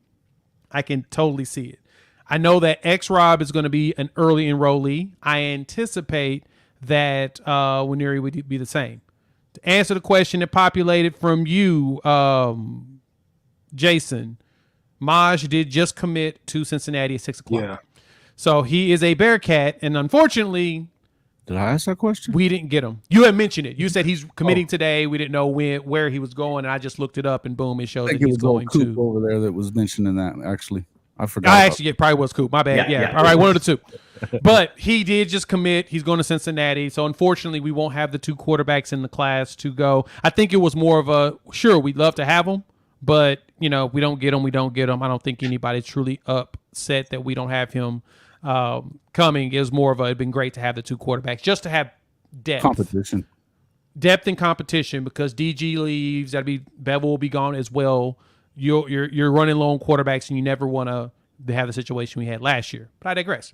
I can totally see it. I know that X-Rob is going to be an early enrollee. I anticipate that Nwaneri would be the same. To answer the question that populated from you, Jason, Maj did just commit to Cincinnati at 6 o'clock. Yeah. So he is a Bearcat, and unfortunately, Did I ask that question? we didn't get him. You had mentioned it. You said he's committing today. We didn't know where he was going, and I just looked it up, and boom, it shows I that think it he's was old going Coop to. over there that was mentioning that. Actually, I forgot. It probably was Coop. My bad. Yeah, Yeah. All right, one of the two. But he did just commit. He's going to Cincinnati. So unfortunately, we won't have the two quarterbacks in the class to go. I think it was more of a sure. We'd love to have them, but we don't get them. We don't get them. I don't think anybody's truly upset that we don't have him coming. It was more of it'd been great to have the two quarterbacks just to have depth and competition because DG leaves. Bevel will be gone as well. You're running low on quarterbacks, and you never want to have the situation we had last year. But I digress.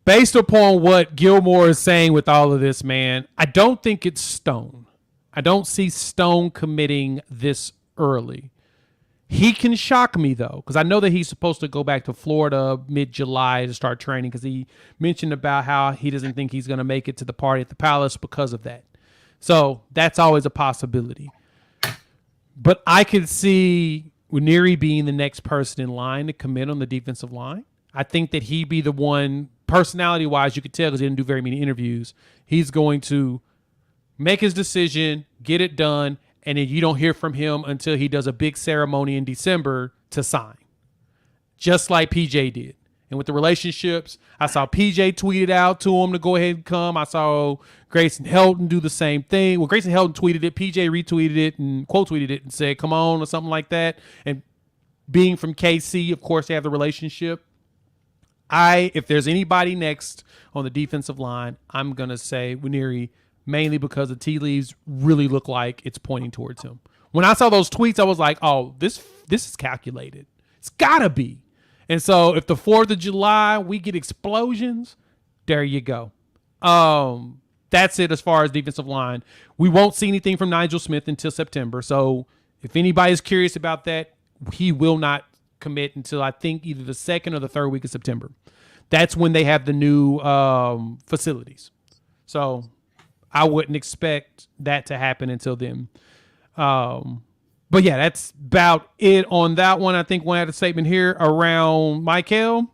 Based upon what Gilmore is saying with all of this, man, I don't think it's Stone. I don't see Stone committing this early. He can shock me, though, because I know that he's supposed to go back to Florida mid-July to start training because he mentioned about how he doesn't think he's going to make it to the party at the Palace because of that. So that's always a possibility. But I could see Nwaneri being the next person in line to commit on the defensive line. I think that he'd be the one, personality-wise, you could tell because he didn't do very many interviews. He's going to make his decision, get it done, and then you don't hear from him until he does a big ceremony in December to sign, just like PJ did. And with the relationships, I saw PJ tweeted out to him to go ahead and come. I saw Grayson Helton do the same thing. Well, Grayson Helton tweeted it, PJ retweeted it and quote tweeted it and said, come on, or something like that. And being from KC, of course, they have the relationship. If there's anybody next on the defensive line, I'm going to say Nwaneri, mainly because the tea leaves really look like it's pointing towards him. When I saw those tweets, I was like, oh, this is calculated. It's got to be. And so if the 4th of July, we get explosions, there you go. That's it as far as defensive line. We won't see anything from Nigel Smith until September. So if anybody's curious about that, he will not commit until I think either the 2nd or the 3rd week of September. That's when they have the new facilities. So I wouldn't expect that to happen until then. But yeah, that's about it on that one. I think one had a statement here around Michael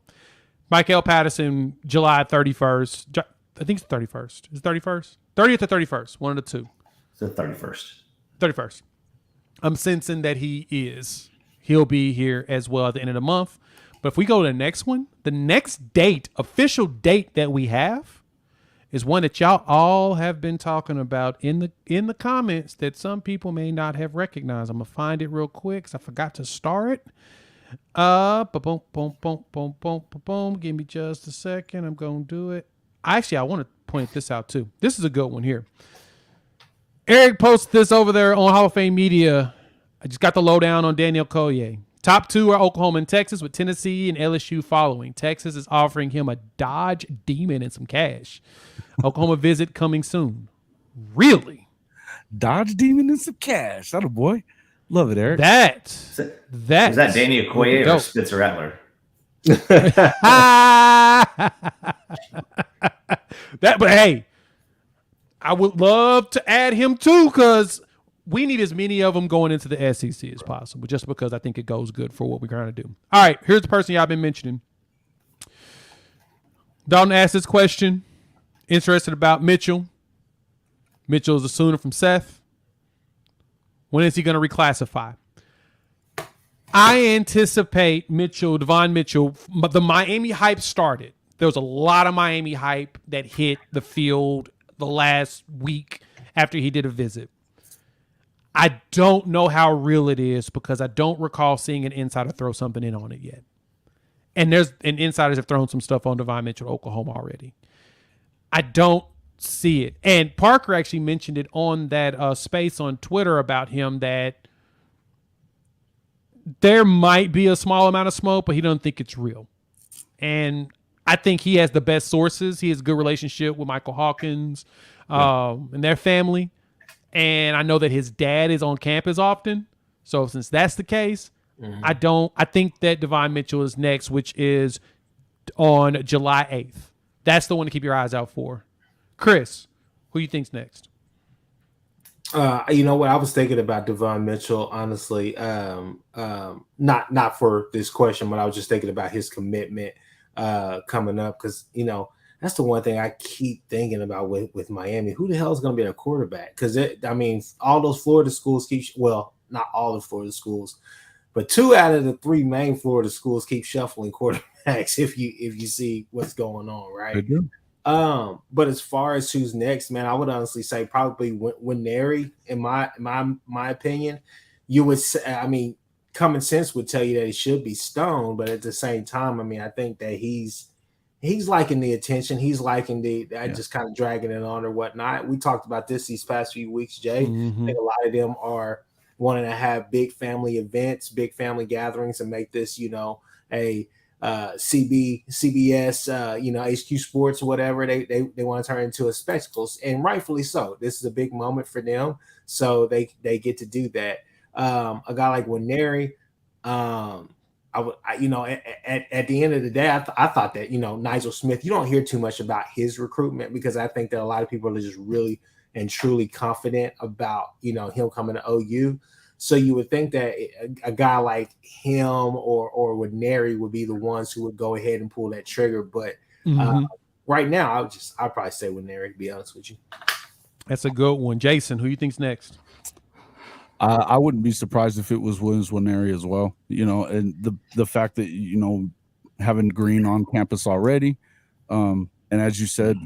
Patterson, July 31st. I think it's the 31st. Is it 31st? 30th or 31st? One of the two. It's the 31st. 31st. I'm sensing that he'll be here as well at the end of the month. But if we go to the next one, the next date, official date that we have is one that y'all all have been talking about in the comments that some people may not have recognized. I'm gonna find it real quick because I forgot to star it. Boom, boom, boom, boom, boom, boom. Give me just a second. I'm gonna do it. Actually, I want to point this out too. This is a good one here. Eric posted this over there on Hall of Fame Media. I just got the lowdown on Daniel Collier. Top 2 are Oklahoma and Texas, with Tennessee and LSU following. Texas is offering him a Dodge Demon and some cash. Oklahoma visit coming soon. Really? Dodge Demon and some cash. That a boy. Love it, Eric. Is that Danny Okoye or Spitzer Rattler? But hey, I would love to add him too because we need as many of them going into the SEC as possible, just because I think it goes good for what we're trying to do. All right, here's the person y'all been mentioning. Dalton asked this question. Interested about Mitchell. Mitchell is a Sooner from Seth. When is he going to reclassify? I anticipate Devon Mitchell, the Miami hype started. There was a lot of Miami hype that hit the field the last week after he did a visit. I don't know how real it is because I don't recall seeing an insider throw something in on it yet. And insiders have thrown some stuff on Devon Mitchell to Oklahoma already. I don't see it. And Parker actually mentioned it on that space on Twitter about him that there might be a small amount of smoke, but he doesn't think it's real. And I think he has the best sources. He has a good relationship with Michael Hawkins and their family. And I know that his dad is on campus often. So since that's the case, I think that Devon Mitchell is next, which is on July 8th. That's the one to keep your eyes out for. Chris, who you think's next? You know what? I was thinking about Devon Mitchell, honestly. Not for this question, but I was just thinking about his commitment coming up because, you know, that's the one thing I keep thinking about with Miami. Who the hell is going to be a quarterback? Because, I mean, all those Florida schools not all of Florida schools, but 2 out of the 3 main Florida schools keep shuffling quarterbacks if you see what's going on, right? They do. But as far as who's next, man, I would honestly say probably Nwaneri, in my opinion. You would say, I mean, common sense would tell you that it should be Stone, but at the same time, I mean, I think that he's liking the attention. He's liking just kind of dragging it on or whatnot. We talked about this these past few weeks, Jay. I think a lot of them are wanting to have big family events, big family gatherings, and make this, you know, a CBS, HQ Sports, whatever. They want to turn into a spectacles, and rightfully so. This is a big moment for them, so they get to do that. A guy like Nwaneri, at the end of the day, I thought that, you know, Nigel Smith, you don't hear too much about his recruitment because I think that a lot of people are just really and truly confident about, you know, him coming to OU. So you would think that a guy like him or Nwaneri would be the ones who would go ahead and pull that trigger. But right now, I'd probably say Nwaneri, to be honest with you. That's a good one. Jason, who you think's next? I wouldn't be surprised if it was Nwaneri as well. You know, and the fact that, you know, having Green on campus already, and as you said,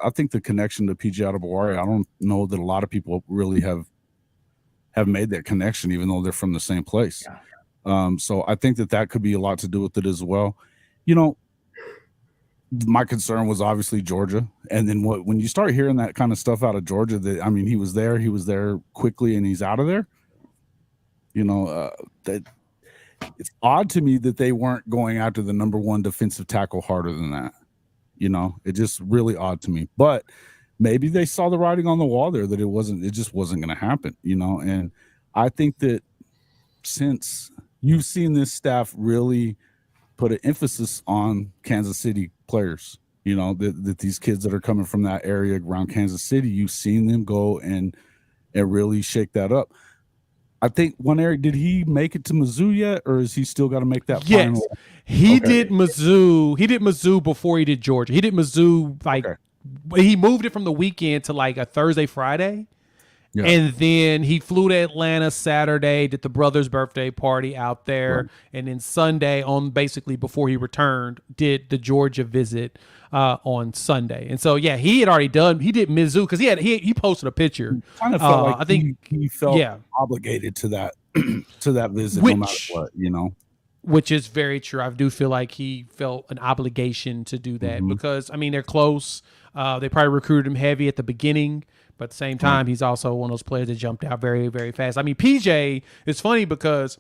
I think the connection to PJ Adebawore, I don't know that a lot of people really have made that connection, even though they're from the same place. Yeah. So I think that could be a lot to do with it as well. You know, my concern was obviously Georgia. And then when you start hearing that kind of stuff out of Georgia, I mean, he was there quickly and he's out of there. You know, that it's odd to me that they weren't going after the number 1 defensive tackle harder than that. You know, it just really odd to me, but maybe they saw the writing on the wall there that it just wasn't going to happen, you know? And I think that since you've seen this staff really put an emphasis on Kansas City players, you know, that these kids that are coming from that area around Kansas City, you've seen them go and really shake that up. I think Nwaneri, did he make it to Mizzou yet, or is he still got to make that final? Yes, he did Mizzou. He did Mizzou before he did Georgia. He did Mizzou he moved it from the weekend to like a Thursday, Friday. Yeah. And then he flew to Atlanta Saturday, did the brother's birthday party out there. Right. And then Sunday, on basically before he returned, did the Georgia visit on Sunday. And so, yeah, he did Mizzou because he posted a picture. Kind of felt like I think he felt obligated to that visit, no matter what, you know. Which is very true. I do feel like he felt an obligation to do that because, I mean, they're close. They probably recruited him heavy at the beginning, but at the same time, he's also one of those players that jumped out very, very fast. I mean, PJ, it's funny because,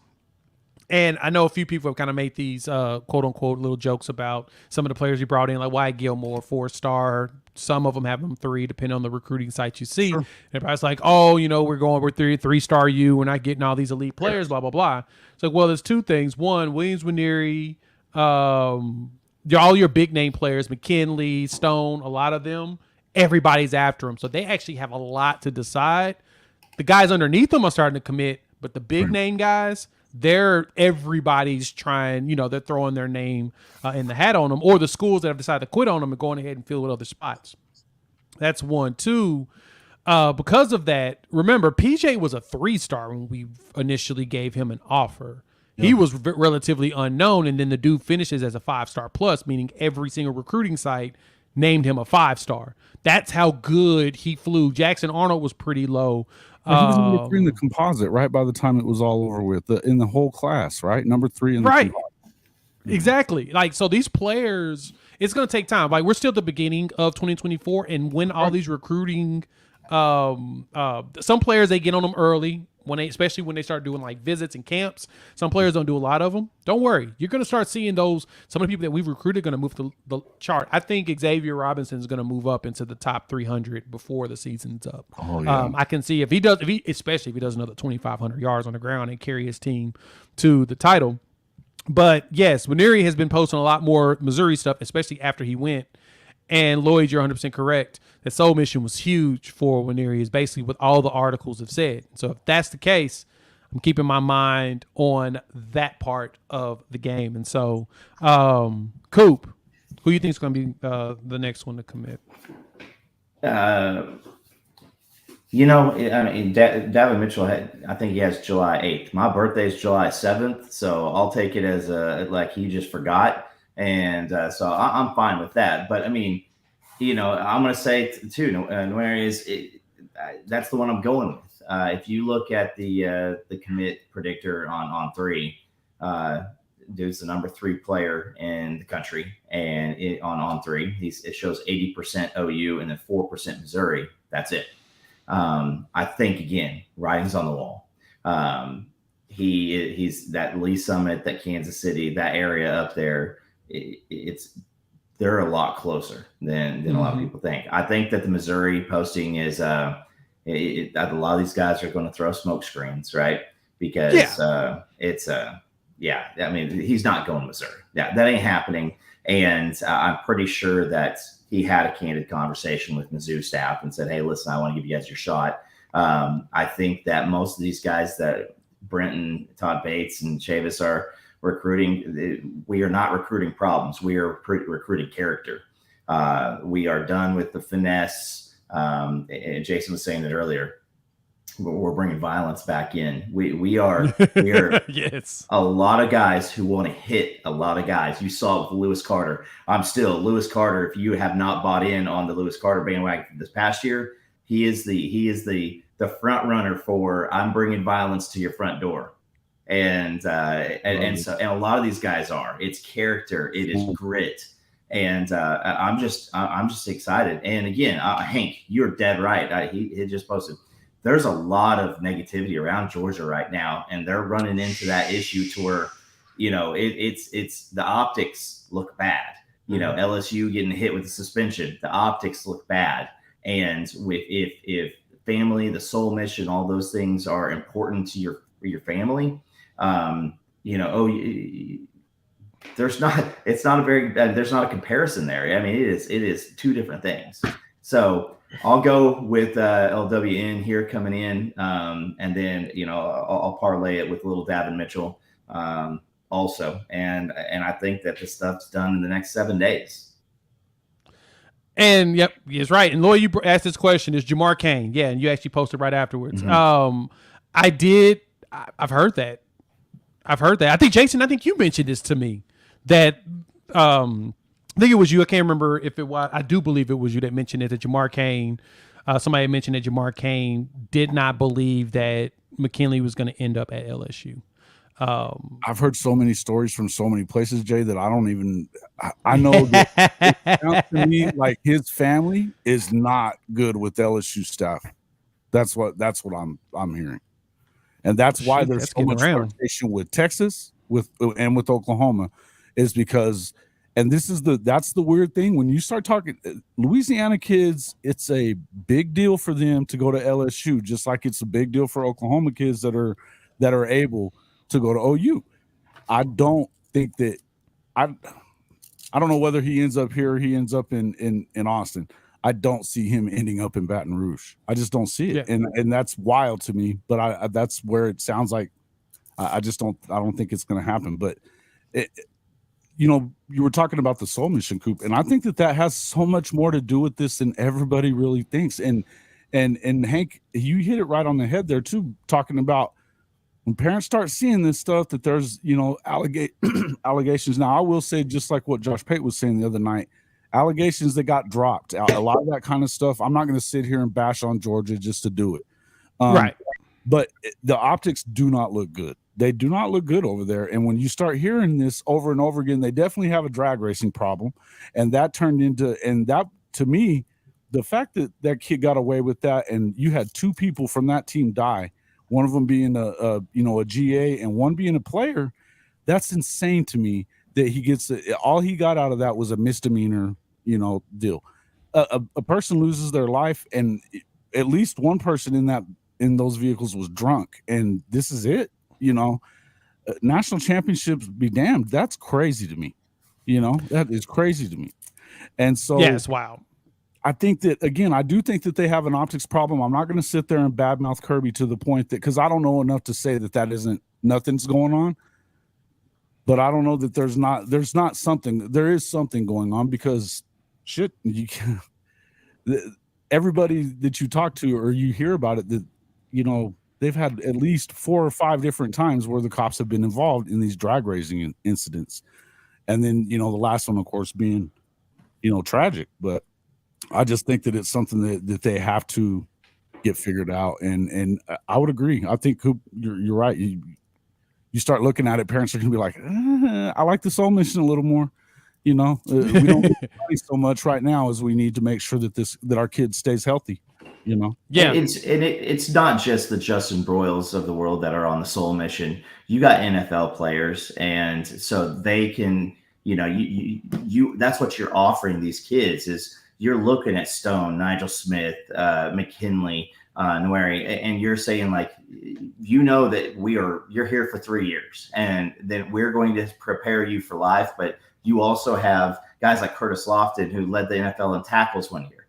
and I know a few people have kind of made these quote unquote little jokes about some of the players he brought in, like Wyatt Gilmore, 4-star. Some of them have them 3, depending on the recruiting sites you see. Sure. Everybody's like, oh, you know, we're 3-star U. We're not getting all these elite players, blah, blah, blah. It's like, well, there's 2 things. One, Williams Nwaneri, all your big name players, McKinley, Stone, a lot of them, everybody's after them. So they actually have a lot to decide. The guys underneath them are starting to commit, but the big name guys, everybody's trying, you know, they're throwing their name in the hat on them, or the schools that have decided to quit on them and going ahead and fill with other spots. That's 1. 2, because of that, remember, PJ was a 3-star when we initially gave him an offer. Yeah. He was relatively unknown, and then the dude finishes as a 5-star plus, meaning every single recruiting site named him a 5-star. That's how good he flew. Jackson Arnold was pretty low. He was number 3 in the composite, right? By the time it was all over with, in the whole class, right? Number 3 in the composite. Exactly. Like, so these players, it's going to take time. Like, we're still at the beginning of 2024, and when all these recruiting, some players, they get on them early, especially when they start doing like visits and camps. Some players don't do a lot of them. Don't worry, you're going to start seeing those. Some of the people that we've recruited are going to move to the chart. I think Xavier Robinson is going to move up into the top 300 before the season's up. Oh, yeah. I can see especially if he does another 2,500 yards on the ground and carry his team to the title. But yes, Nwaneri has been posting a lot more Missouri stuff, especially after he went. And Lloyd, you're 100% correct. That Soul Mission was huge for Nwaneri, is basically what all the articles have said. So if that's the case, I'm keeping my mind on that part of the game. And so, Coop, who you think is going to be the next one to commit? Davin Mitchell I think he has July 8th. My birthday is July 7th, so I'll take it as like he just forgot. And so I'm fine with that. But I mean, I'm going to say too, Nwaneri that's the one I'm going with. If you look at the commit predictor on 3, dude's the number 3 player in the country, and on 3, it shows 80% OU and then 4% Missouri. That's it. I think again, writing's on the wall. He's that Lee Summit, that Kansas City, that area up there. They're a lot closer than a lot of people think. I think that the Missouri posting is a lot of these guys are going to throw smoke screens, right? Because I mean, he's not going to Missouri. Yeah, that ain't happening. And I'm pretty sure that he had a candid conversation with Mizzou staff and said, "Hey, listen, I want to give you guys your shot." I think that most of these guys that Brenton, Todd Bates, and Chavis are recruiting, we are not recruiting problems. We are recruiting character. We are done with the finesse. And Jason was saying it earlier. We're bringing violence back in. We are Yes. A lot of guys who want to hit a lot of guys. You saw it with Lewis Carter. I'm still Lewis Carter. If you have not bought in on the Lewis Carter bandwagon this past year, he is the front runner for I'm bringing violence to your front door. And a lot of these guys are. It's character. It is grit. And I'm just excited. And again, Hank, you're dead right. He just posted. There's a lot of negativity around Georgia right now, and they're running into that issue to where, it's the optics look bad. LSU getting hit with the suspension, the optics look bad. And if family, the soul mission, all those things are important to your family, there's not a comparison there. I mean, it is two different things. So I'll go with LWN here coming in, and then I'll parlay it with little Davin Mitchell also, and I think that this stuff's done in the next 7 days. And yep, he's right. And Lloyd, you asked this question: is Jamar Cain? Yeah, and you actually posted right afterwards. I did. I've heard that. I think Jason. I think you mentioned this to me. That I think it was you. I can't remember if it was. I do believe it was you that mentioned it. That Jamar Cain. Somebody mentioned that Jamar Cain did not believe that McKinley was going to end up at LSU. I've heard so many stories from so many places, Jay, that I don't even. I know that it sounds to me like his family is not good with LSU staff. That's what I'm hearing, and that's why there's so much frustration with Texas, with Oklahoma, is because. And that's the weird thing when you start talking Louisiana kids. It's a big deal for them to go to LSU, just like it's a big deal for Oklahoma kids that are able to go to OU. I don't think that I don't know whether he ends up here or he ends up in Austin. I don't see him ending up in Baton Rouge. I just don't see it, and that's wild to me. But that's where it sounds like I don't think it's going to happen. But you were talking about the soul mission, Coop, and I think that has so much more to do with this than everybody really thinks. And Hank, you hit it right on the head there too, talking about when parents start seeing this stuff, that there's allegations. Now, I will say, just like what Josh Pate was saying the other night, allegations that got dropped, a lot of that kind of stuff. I'm not going to sit here and bash on Georgia just to do it. Right. But the optics do not look good. They do not look good over there. And when you start hearing this over and over again, they definitely have a drag racing problem. And that turned into, and that to me, the fact that that kid got away with that, and you had 2 people from that team die, one of them being a GA and one being a player, that's insane to me. That he gets all he got out of that was a misdemeanor, deal. A person loses their life, and at least one person in those vehicles was drunk, and this is it. National championships be damned. That's crazy to me. That is crazy to me. And so yeah, it's wild. I think that, again, I do think that they have an optics problem. I'm not going to sit there and badmouth Kirby to the point that, because I don't know enough to say that isn't nothing's going on. But I don't know that there's not something. There is something going on, because shit, you can everybody that you talk to or you hear about it, that they've had at least 4 or 5 different times where the cops have been involved in these drag racing incidents, and then the last one, of course, being tragic. But I just think that it's something that they have to get figured out, and I would agree. I think Coop, you're right. You start looking at it, parents are going to be like, I like the soul mission a little more. We don't get money so much right now as we need to make sure that our kid stays healthy. Yeah, it's not just the Justin Broyles of the world that are on the soul mission. You got NFL players, and so they can, you that's what you're offering these kids is you're looking at Stone, Nigel Smith, McKinley, Nwaneri, and you're saying like, that you're here for 3 years, and then we're going to prepare you for life. But you also have guys like Curtis Lofton, who led the NFL in tackles 1 year.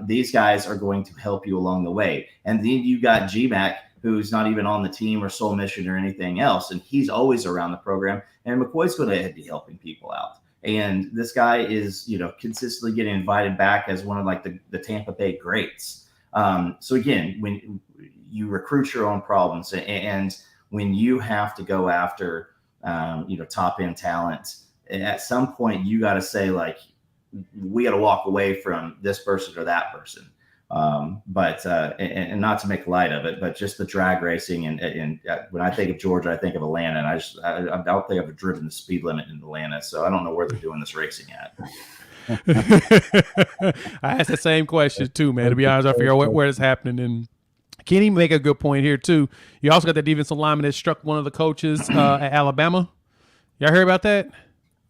These guys are going to help you along the way. And then you got GMAC, who's not even on the team or soul mission or anything else, and he's always around the program. And McCoy's going to be helping people out. And this guy is, consistently getting invited back as one of like the Tampa Bay greats. So again, when you recruit your own problems, and when you have to go after, top end talent, at some point you got to say like, we got to walk away from this person or that person. But and not to make light of it, but just the drag racing. And when I think of Georgia, I think of Atlanta, and I don't think I've driven the speed limit in Atlanta. So I don't know where they're doing this racing at. I asked the same question too, man. To be honest, I figure out where it's happening. And Kenny make a good point here too. You also got that defensive lineman that struck one of the coaches at Alabama. Y'all heard about that?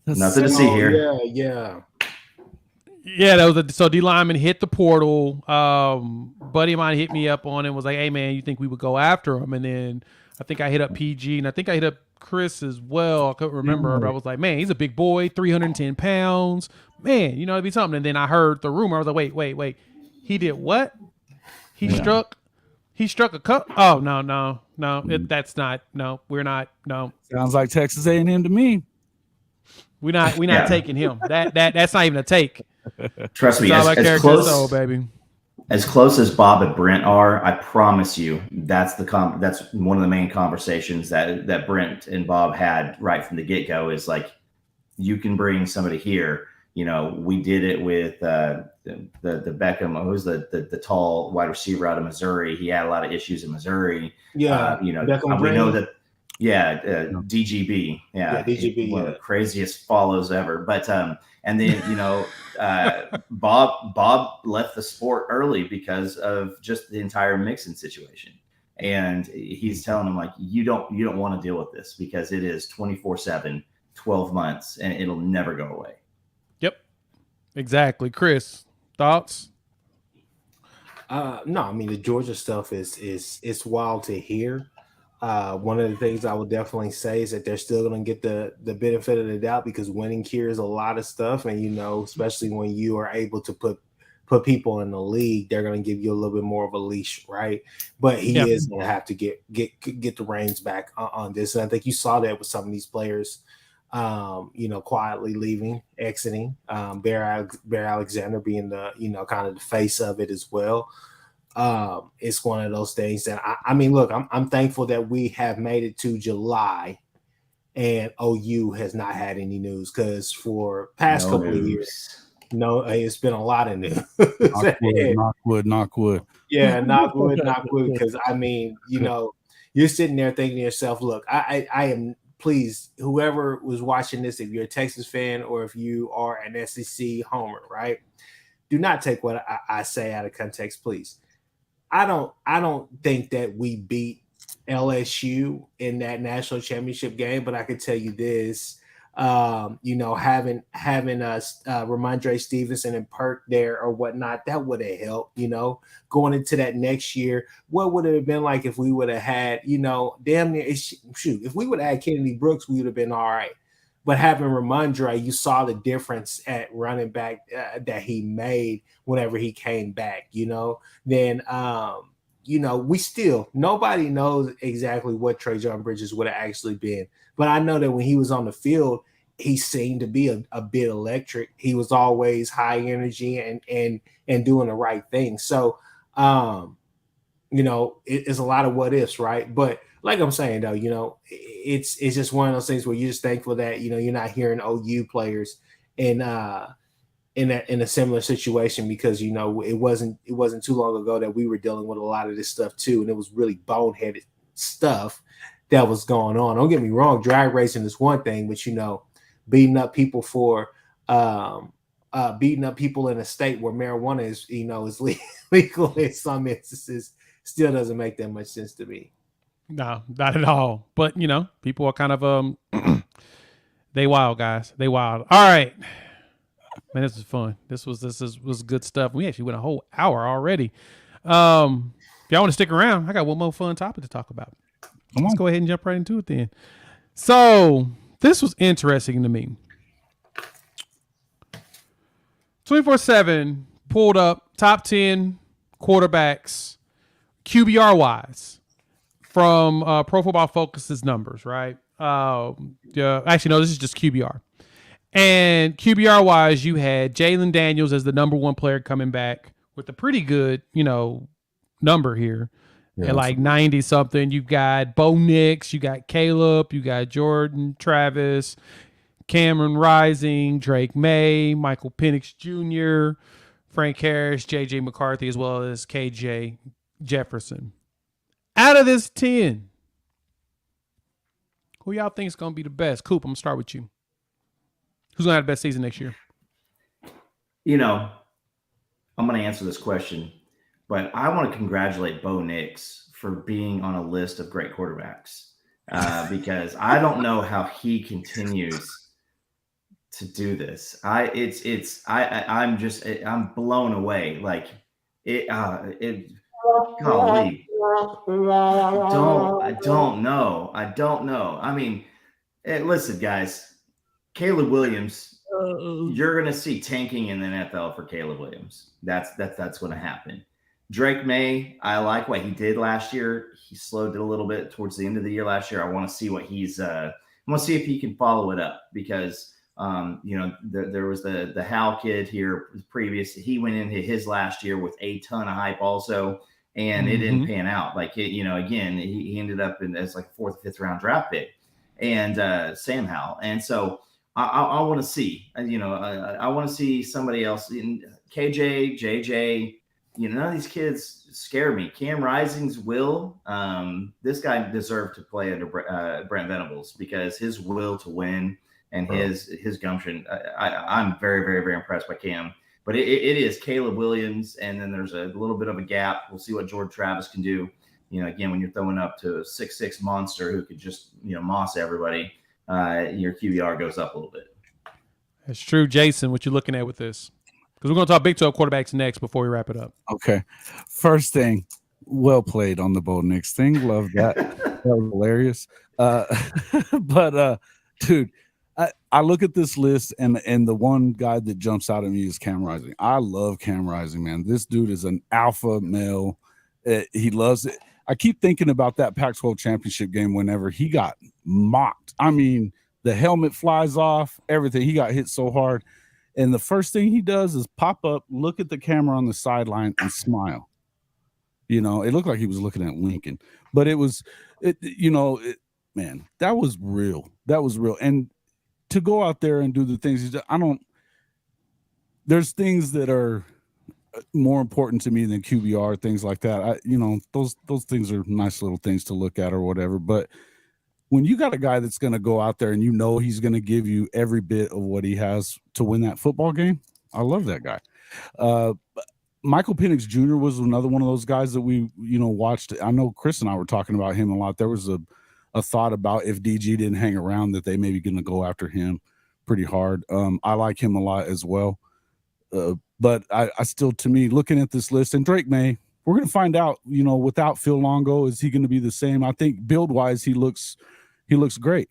Nothing to see here. Yeah, that was so D lineman hit the portal. Buddy of mine hit me up on it and was like, "Hey man, you think we would go after him?" And then I think I hit up PG, and I think I hit up Chris as well. I couldn't remember, but I was like, "Man, he's a big boy, 310 pounds. Man, it'd be something." And then I heard the rumor. I was like, "Wait, he did what? He struck a cup? Oh no, that's not. No, we're not. No, sounds like Texas A&M to me. We're not taking him. That's not even a take. Trust me, as close as Bob and Brent are, I promise you, that's one of the main conversations that Brent and Bob had right from the get-go. Is like, you can bring somebody here. We did it with the Beckham, who's the tall wide receiver out of Missouri. He had a lot of issues in Missouri. Yeah, we know that. Yeah, DGB. Yeah, DGB. One of the craziest follows ever. But and then Bob left the sport early because of just the entire Mixon situation, and he's telling him like, you don't want to deal with this because it is 24/7, 12 months, and it'll never go away. Yep, exactly. Chris, thoughts? No, I mean the Georgia stuff is wild to hear. One of the things I would definitely say is that they're still going to get the benefit of the doubt, because winning cures a lot of stuff. And, especially when you are able to put people in the league, they're going to give you a little bit more of a leash, right? But he is going to have to get the reins back on this. And I think you saw that with some of these players, quietly leaving, exiting, Bear Alexander being the, kind of the face of it as well. It's one of those things that I mean, look, I'm thankful that we have made it to July and OU has not had any news, because for past couple of years, No, hey, it's been a lot of news. Knock wood. Yeah, knock wood, because I mean, you're sitting there thinking to yourself, look, I am, please, whoever was watching this, if you're a Texas fan or if you are an SEC homer, right? Do not take what I say out of context, please. I don't think that we beat LSU in that national championship game, but I could tell you this. Having Ramondre Stevenson and Perk there or whatnot, that would have helped, going into that next year. What would it have been like if we would have had, damn near, if we would have had Kennedy Brooks, we would have been all right. But having Ramondre, you saw the difference at running back that he made whenever he came back, then, we still, nobody knows exactly what Trajan Bridges would have actually been. But I know that when he was on the field, he seemed to be a bit electric. He was always high energy and doing the right thing. So, it's a lot of what ifs, right? But like I'm saying, though, it's just one of those things where you're just thankful that, you're not hearing OU players in a similar situation because, it wasn't too long ago that we were dealing with a lot of this stuff too. And it was really boneheaded stuff that was going on. Don't get me wrong. Drag racing is one thing, but, beating up people beating up people in a state where marijuana is, is legal in some instances still doesn't make that much sense to me. No, not at all. But, people are kind of, they wild, guys. They wild. All right. Man, this is fun. This was good stuff. We actually went a whole hour already. If y'all want to stick around, I got one more fun topic to talk about. Let's go ahead and jump right into it then. So this was interesting to me. 24/7 pulled up top 10 quarterbacks QBR wise from Pro Football Focus's numbers, right? Actually, no, this is just QBR. And QBR wise, you had Jalen Daniels as the number one player coming back with a pretty good, number here. At like 90 something. You've got Bo Nix, you got Caleb, you got Jordan Travis, Cameron Rising, Drake May, Michael Penix Jr., Frank Harris, JJ McCarthy, as well as KJ Jefferson. Out of this 10, who y'all think is going to be the best? Coop, I'm going to start with you. Who's going to have the best season next year? I'm going to answer this question, but I want to congratulate Bo Nix for being on a list of great quarterbacks because I don't know how he continues to do this. I'm blown away. Like golly. I don't know. I mean, listen, guys, Caleb Williams, you're going to see tanking in the NFL for Caleb Williams. That's going to happen. Drake May, I like what he did last year. He slowed it a little bit towards the end of the year last year. I want to see what he's I want to see if he can follow it up because there was the Hal kid here previous. He went into his last year with a ton of hype also, and it didn't pan out. Like again, he ended up as like 4th or 5th round draft pick, and Sam Howell. And so I want to see, I want to see somebody else in KJ, JJ. None of these kids scare me. Cam Rising's will. This guy deserved to play under Brent Venables because his will to win and his gumption. I'm very, very, very impressed by Cam. But it is Caleb Williams, and then there's a little bit of a gap. We'll see what Jordan Travis can do. Again, when you're throwing up to a 6'6" monster who could just moss everybody, your QBR goes up a little bit. That's true. Jason, what you looking at with this? Because we're going to talk Big 12 quarterbacks next before we wrap it up. Okay. First thing, well played on the Bo Nix thing. Love that. That was hilarious. But dude, I look at this list and the one guy that jumps out at me is Cam Rising. I love Cam Rising, man. This dude is an alpha male. He loves it. I keep thinking about that Pac-12 championship game whenever he got mocked. I mean, the helmet flies off, everything. He got hit so hard. And the first thing he does is pop up, look at the camera on the sideline, and smile. It looked like he was looking at Lincoln. But man, that was real. That was real. And to go out there and do the things he's done, there's things that are more important to me than QBR, things like that. Those things are nice little things to look at or whatever. But when you got a guy that's going to go out there and he's going to give you every bit of what he has to win that football game, I love that guy. Michael Penix Jr. was another one of those guys that we, watched. I know Chris and I were talking about him a lot. There was a thought about if DG didn't hang around that they may be going to go after him pretty hard. I like him a lot as well. But I still, to me, looking at this list, and Drake May, we're going to find out, without Phil Longo, is he going to be the same? I think build-wise, he looks great.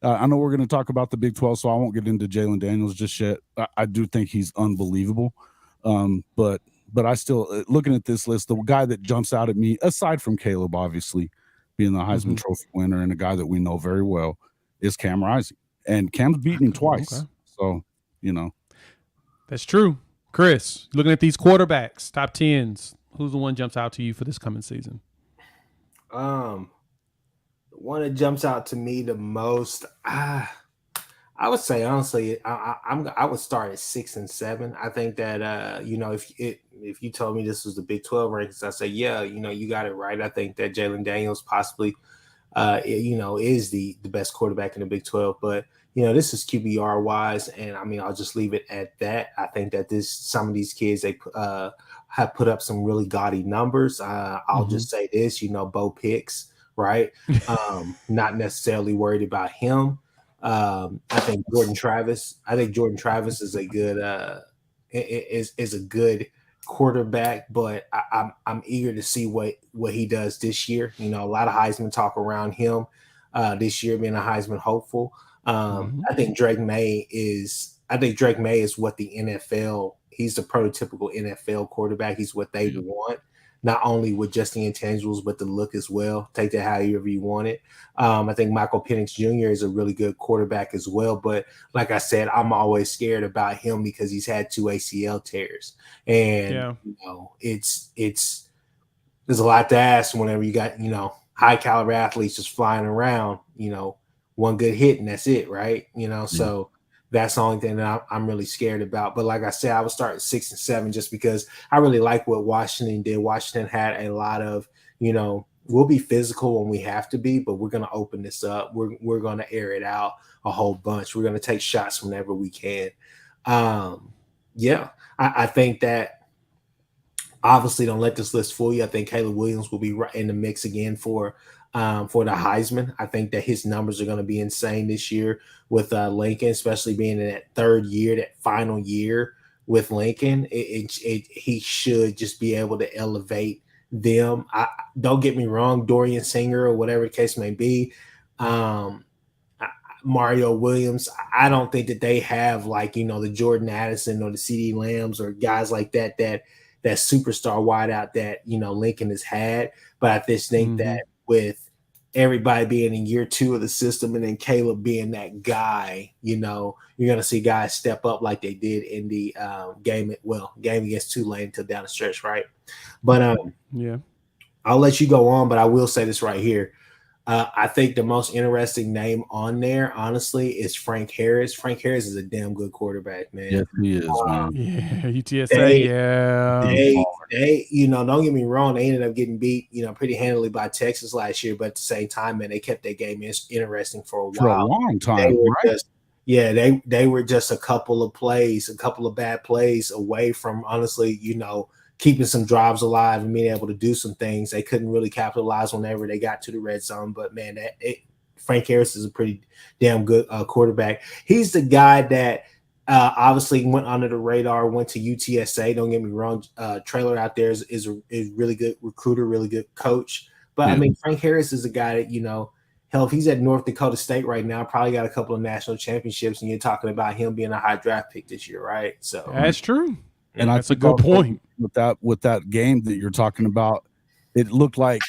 I know we're going to talk about the Big 12, so I won't get into Jalen Daniels just yet. I do think he's unbelievable. But I still, looking at this list, the guy that jumps out at me, aside from Caleb, obviously, being the Heisman Trophy winner and a guy that we know very well, is Cam Rising. And Cam's beaten him twice. Okay. So, That's true. Chris, looking at these quarterbacks, top 10s, who's the one jumps out to you for this coming season? The one that jumps out to me the most, I would say honestly, I would start at 6 and 7. I think that if you told me this was the Big 12 rankings, I'd say you got it right. I think that Jalen Daniels possibly is the best quarterback in the Big 12, but this is QBR wise, and I mean I'll just leave it at that. I think that some of these kids they have put up some really gaudy numbers. I'll just say this, Bo Picks, right? Not necessarily worried about him. I think Jordan Travis is a good is a good quarterback, but I'm eager to see what he does this year. A lot of Heisman talk around him this year being a Heisman hopeful. I think Drake May is what the NFL, he's the prototypical NFL quarterback. He's what they want, not only with just the intangibles, but the look as well. Take that however you want it. I think Michael Penix Jr. is a really good quarterback as well. But like I said, I'm always scared about him because he's had 2 ACL tears. And, it's there's a lot to ask whenever you got, high caliber athletes just flying around, one good hit and that's it, right? So that's the only thing that I'm really scared about. But like I said, I would start at 6 and 7 just because I really like what Washington did. Washington had a lot of, we'll be physical when we have to be, but we're going to open this up. We're going to air it out a whole bunch. We're going to take shots whenever we can. I think that obviously don't let this list fool you. I think Caleb Williams will be right in the mix again for the Heisman. I think that his numbers are going to be insane this year with Lincoln, especially being in that third year, that final year with Lincoln. He should just be able to elevate them. Don't get me wrong, Dorian Singer or whatever the case may be, Mario Williams, I don't think that they have the Jordan Addison or the CD Lambs or guys like that superstar wideout that Lincoln has had. But I just think that with everybody being in year 2 of the system and then Caleb being that guy, you're going to see guys step up like they did in the game against Tulane until down the stretch, right? But I'll let you go on, but I will say this right here. I think the most interesting name on there, honestly, is Frank Harris. Frank Harris is a damn good quarterback, man. Yes, he is, man. UTSA, They, don't get me wrong, they ended up getting beat, pretty handily by Texas last year, but at the same time, man, they kept their game interesting for a while. For a long time, they were just a couple of bad plays away from, honestly, keeping some drives alive and being able to do some things. They couldn't really capitalize whenever they got to the red zone. But, man, Frank Harris is a pretty damn good quarterback. He's the guy that obviously went under the radar, went to UTSA. Don't get me wrong. Trailer out there is a really good recruiter, really good coach. But, I mean, Frank Harris is a guy that, hell, if he's at North Dakota State right now, probably got a couple of national championships, and you're talking about him being a high draft pick this year, right? So that's true. And that's a good point. With that game that you're talking about, it looked like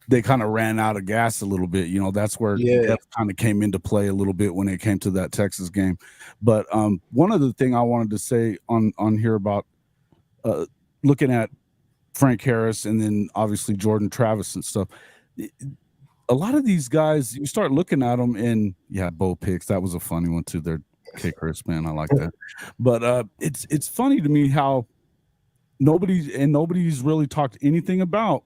they kind of ran out of gas a little bit. That's where depth kind of came into play a little bit when it came to that Texas game. But one other thing I wanted to say on here about looking at Frank Harris and then obviously Jordan Travis and stuff. A lot of these guys, you start looking at them, and Bo Picks, that was a funny one too. They're KChris, man, I like that. But it's funny to me how nobody's really talked anything about,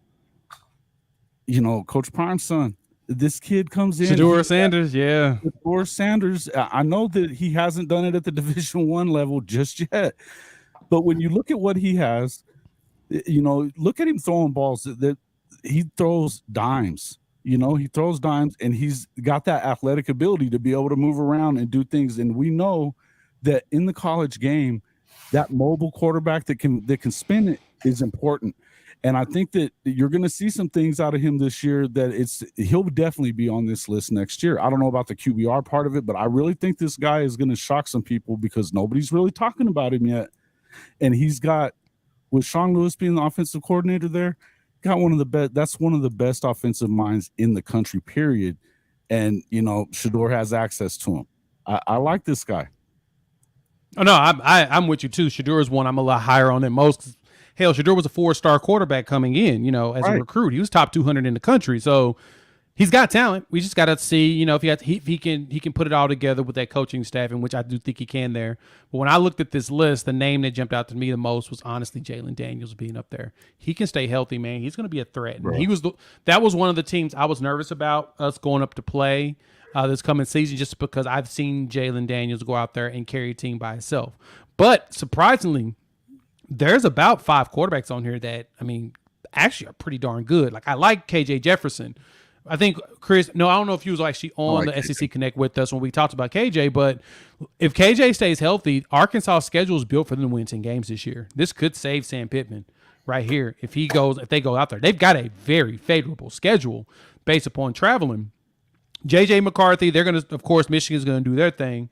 Coach Prime's son. This kid comes in, Shedeur Sanders, yeah. Shedeur Sanders. I know that he hasn't done it at the Division I level just yet, but when you look at what he has, look at him throwing balls. That he throws dimes. He throws dimes, and he's got that athletic ability to be able to move around and do things. And we know that in the college game, that mobile quarterback that can spin it is important. And I think that you're going to see some things out of him this year that he'll definitely be on this list next year. I don't know about the QBR part of it, but I really think this guy is going to shock some people because nobody's really talking about him yet. And he's got, with Sean Lewis being the offensive coordinator there, got one of the best. That's one of the best offensive minds in the country, period. And, Shedeur has access to him. I like this guy. Oh, no, I'm with you, too. Shedeur is one I'm a lot higher on than most. Hell, Shedeur was a 4-star quarterback coming in, as a recruit. He was top 200 in the country. So he's got talent. We just got to see, if he can put it all together with that coaching staff, in which I do think he can there. But when I looked at this list, the name that jumped out to me the most was honestly Jalon Daniels being up there. He can stay healthy, man. He's going to be a threat. And that was one of the teams I was nervous about us going up to play this coming season, just because I've seen Jalon Daniels go out there and carry a team by himself. But surprisingly, there's about 5 quarterbacks on here that, actually are pretty darn good. Like, I like KJ Jefferson. I think Chris, I don't know if he was actually on the SEC Connect with us when we talked about KJ, but if KJ stays healthy, Arkansas' schedule is built for them to win 10 games this year. This could save Sam Pittman right here if they go out there. They've got a very favorable schedule based upon traveling. J.J. McCarthy, they're going to, of course, Michigan's going to do their thing.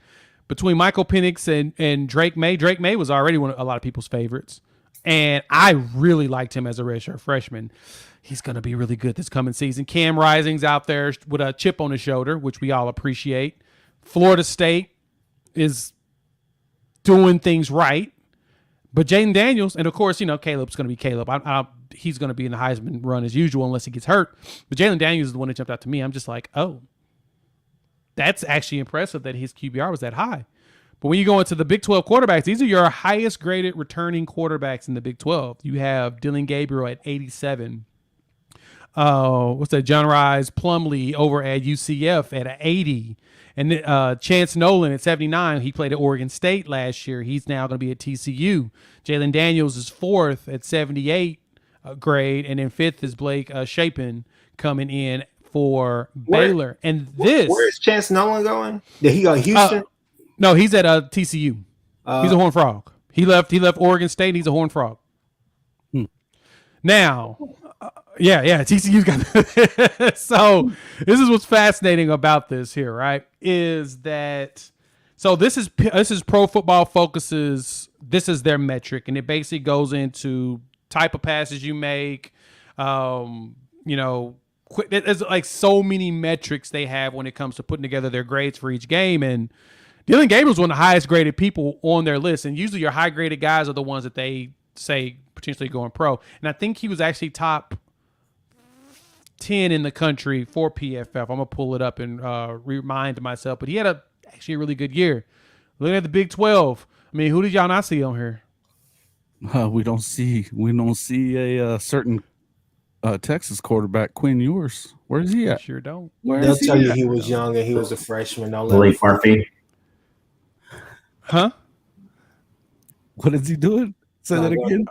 Between Michael Penix and Drake May was already a lot of people's favorites. And I really liked him as a redshirt freshman. He's going to be really good this coming season. Cam Rising's out there with a chip on his shoulder, which we all appreciate. Florida State is doing things right. But Jalon Daniels, and of course, Caleb's going to be Caleb. He's going to be in the Heisman run as usual unless he gets hurt. But Jalon Daniels is the one that jumped out to me. I'm just like, oh, that's actually impressive that his QBR was that high. But when you go into the Big 12 quarterbacks, these are your highest graded returning quarterbacks in the Big 12. You have Dillon Gabriel at 87. What's that? John Rise Plumlee over at UCF at 80. And Chance Nolan at 79. He played at Oregon State last year. He's now going to be at TCU. Jalon Daniels is 4th at 78 grade. And then 5th is Blake Shapen coming in for Baylor. And where's Chance Nolan going? Did he go to Houston? No, he's at TCU. He's a Horned Frog. He left Oregon State, and he's a Horned Frog. Now, TCU's got So this is what's fascinating about this here, right? Is that this is Pro Football Focus's, this is their metric, and it basically goes into type of passes you make, there's like so many metrics they have when it comes to putting together their grades for each game. And Dillon Gabriel is one of the highest graded people on their list. And usually your high graded guys are the ones that they say potentially going pro. And I think he was actually top 10 in the country for PFF. I'm going to pull it up and remind myself. But he had actually a really good year. Looking at the Big 12, who did y'all not see on here? We don't see a certain Texas quarterback, Quinn Ewers. Where is he at? Sure don't. They'll tell you he was young and he was a freshman. Willie Farfee. Huh? What is he doing? Say that again.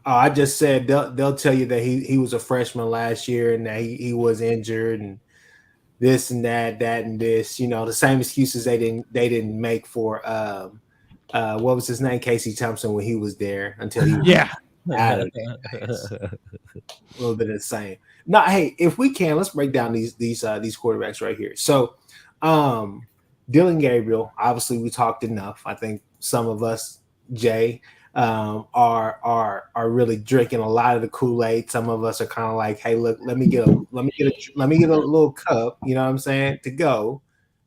I just said they'll tell you that he was a freshman last year and that he was injured and this and that and this. The same excuses they didn't make for what was his name, Casey Thompson, when he was there until he was out of there. A little bit of the same. Now, hey, if we can, let's break down these quarterbacks right here. So, Dillon Gabriel, obviously we talked enough. I think some of us, Jay, are really drinking a lot of the Kool-Aid. Some of us are kind of like, hey, look, let me get a little cup, you know what I'm saying, to go.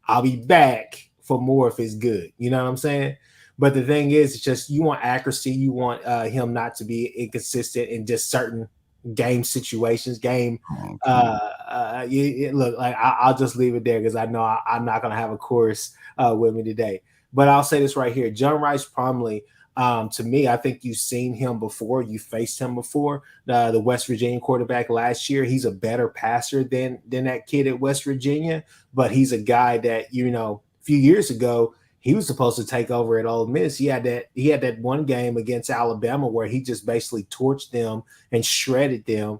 I'll be back for more if it's good. You know what I'm saying? But the thing is, it's just you want accuracy. You want him not to be inconsistent in just certain game situations. Look, like I'll just leave it there because I know I'm not going to have a course with me today. But I'll say this right here. John Rice Plumlee, to me, I think you've seen him before. You faced him before. The West Virginia quarterback last year. He's a better passer than that kid at West Virginia. But he's a guy that, you know, a few years ago, he was supposed to take over at Ole Miss. He had that one game against Alabama where he just basically torched them and shredded them.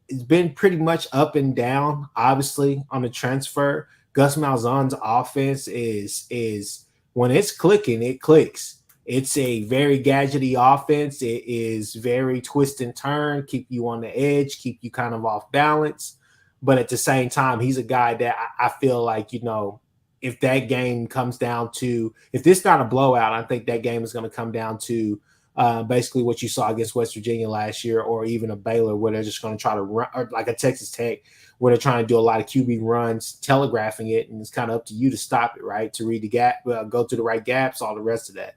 It's been pretty much up and down, obviously, on the transfer. Gus Malzahn's offense is when it's clicking, it clicks. It's a very gadgety offense. It is very twist and turn, keep you on the edge, keep you kind of off balance. But at the same time, he's a guy that I feel like, you know, if that game comes down to, if this not a blowout, I think that game is going to come down to basically what you saw against West Virginia last year, or even a Baylor where they're just going to try to run, or like a Texas Tech where they're trying to do a lot of QB runs, telegraphing it, and it's kind of up to you to stop it, right? To read the gap, go to the right gaps, all the rest of that.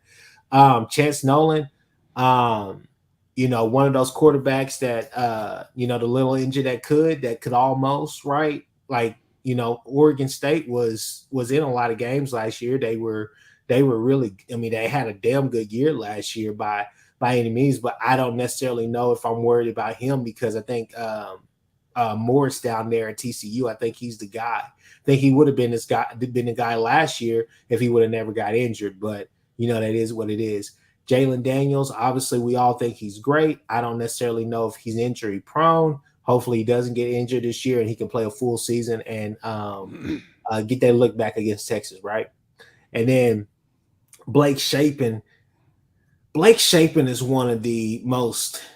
Chance Nolan, you know, one of those quarterbacks that, you know, the little engine that could almost, right? Like, you know, Oregon State was in a lot of games last year. They were really, I mean, they had a damn good year last year by any means, but I don't necessarily know if I'm worried about him because I think Morris down there at TCU, I think he's the guy. I think he would have been the guy last year if he would have never got injured, but you know, that is what it is. Jalen Daniels, obviously we all think he's great. I don't necessarily know if he's injury prone. Hopefully he doesn't get injured this year and he can play a full season and get that look back against Texas, right? And then Blake Shapen is one of the most –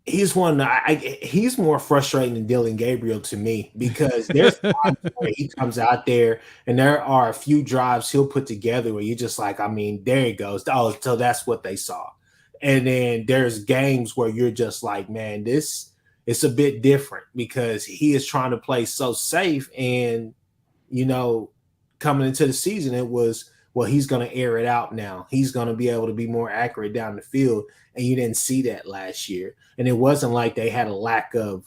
he's more frustrating than Dillon Gabriel to me because there's times where he comes out there and there are a few drives he'll put together where you're just like, I mean, there he goes. Oh, so that's what they saw. And then there's games where you're just like, man, it's a bit different because he is trying to play so safe. And, you know, coming into the season, it was, well, he's going to air it out now. He's going to be able to be more accurate down the field. And you didn't see that last year. And it wasn't like they had a lack of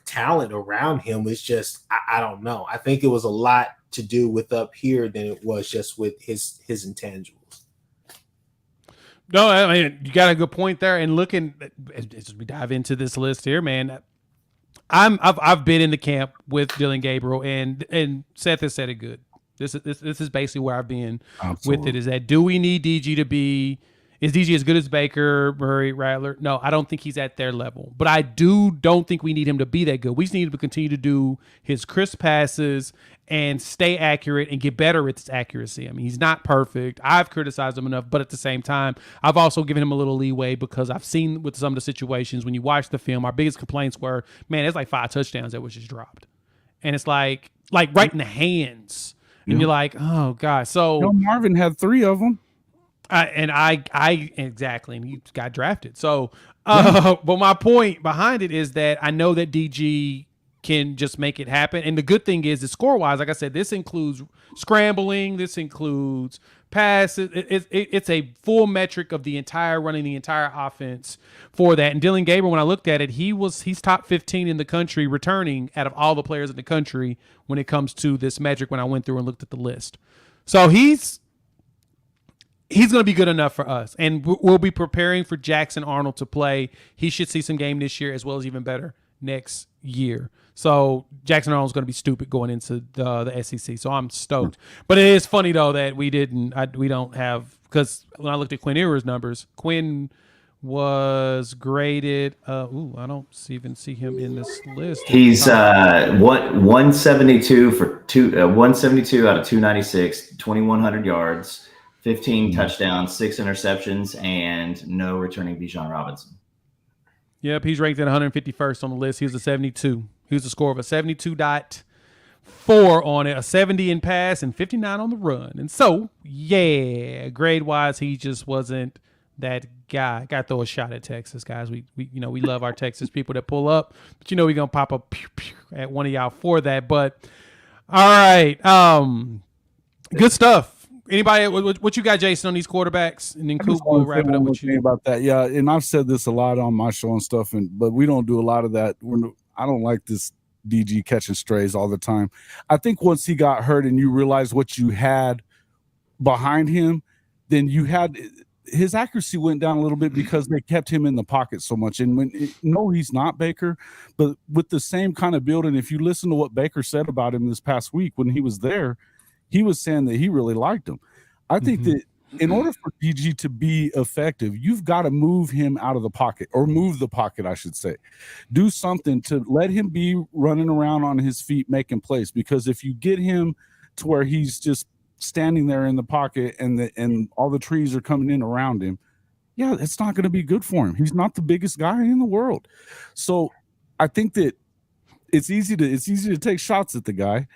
talent around him. It's just, I don't know. I think it was a lot to do with up here than it was just with his intangibles. No, I mean, you got a good point there. And looking as we dive into this list here, man, I've been in the camp with Dillon Gabriel, and Seth has said it good. This is basically where I've been with it. Is that, do we need DG to be? Is DG as good as Baker, Murray, Rattler? No, I don't think he's at their level. But I don't think we need him to be that good. We just need him to continue to do his crisp passes and stay accurate and get better at his accuracy. I mean, he's not perfect. I've criticized him enough, but at the same time, I've also given him a little leeway because I've seen with some of the situations when you watch the film, our biggest complaints were, man, there's like 5 touchdowns that was just dropped. And it's like right in the hands. And you're like, oh, God. So Marvin had 3 of them. I exactly, and he got drafted. So, but my point behind it is that I know that DG can just make it happen. And the good thing is that score-wise, like I said, this includes scrambling, this includes passes. It's a full metric of the entire running the entire offense for that. And Dillon Gabriel, when I looked at it, he's top 15 in the country returning out of all the players in the country when it comes to this metric when I went through and looked at the list. So he's going to be good enough for us. And we'll be preparing for Jackson Arnold to play. He should see some game this year as well as even better next year. So Jackson Arnold's going to be stupid going into the SEC. So I'm stoked. But it is funny, though, that we don't have, because when I looked at Quinn Ewers' numbers, Quinn was graded. I don't even see him in this list. He's 172 for 172 out of 296, 2,100 yards. 15 touchdowns, 6 interceptions, and no returning Bijan Robinson. Yep, he's ranked at 151st on the list. He was a 72. He was a score of a 72.4 on it, a 70 in pass, and 59 on the run. And so, yeah, grade-wise, he just wasn't that guy. Got to throw a shot at Texas, guys. We love our Texas people that pull up, but we're going to pop up at one of y'all for that. But, all right, good stuff. Anybody, what you got, Jason, on these quarterbacks? And then Coop will wrap it up with you. About that, yeah. And I've said this a lot on my show and stuff, but we don't do a lot of that. I don't like this DG catching strays all the time. I think once he got hurt and you realized what you had behind him, then his accuracy went down a little bit because they kept him in the pocket so much. And no, he's not Baker, but with the same kind of build. And if you listen to what Baker said about him this past week when he was there, he was saying that he really liked him. I think that in order for DG to be effective, you've got to move him out of the pocket, or move the pocket, I should say. Do something to let him be running around on his feet making plays, because if you get him to where he's just standing there in the pocket and all the trees are coming in around him, yeah, it's not going to be good for him. He's not the biggest guy in the world. So I think that it's easy to take shots at the guy,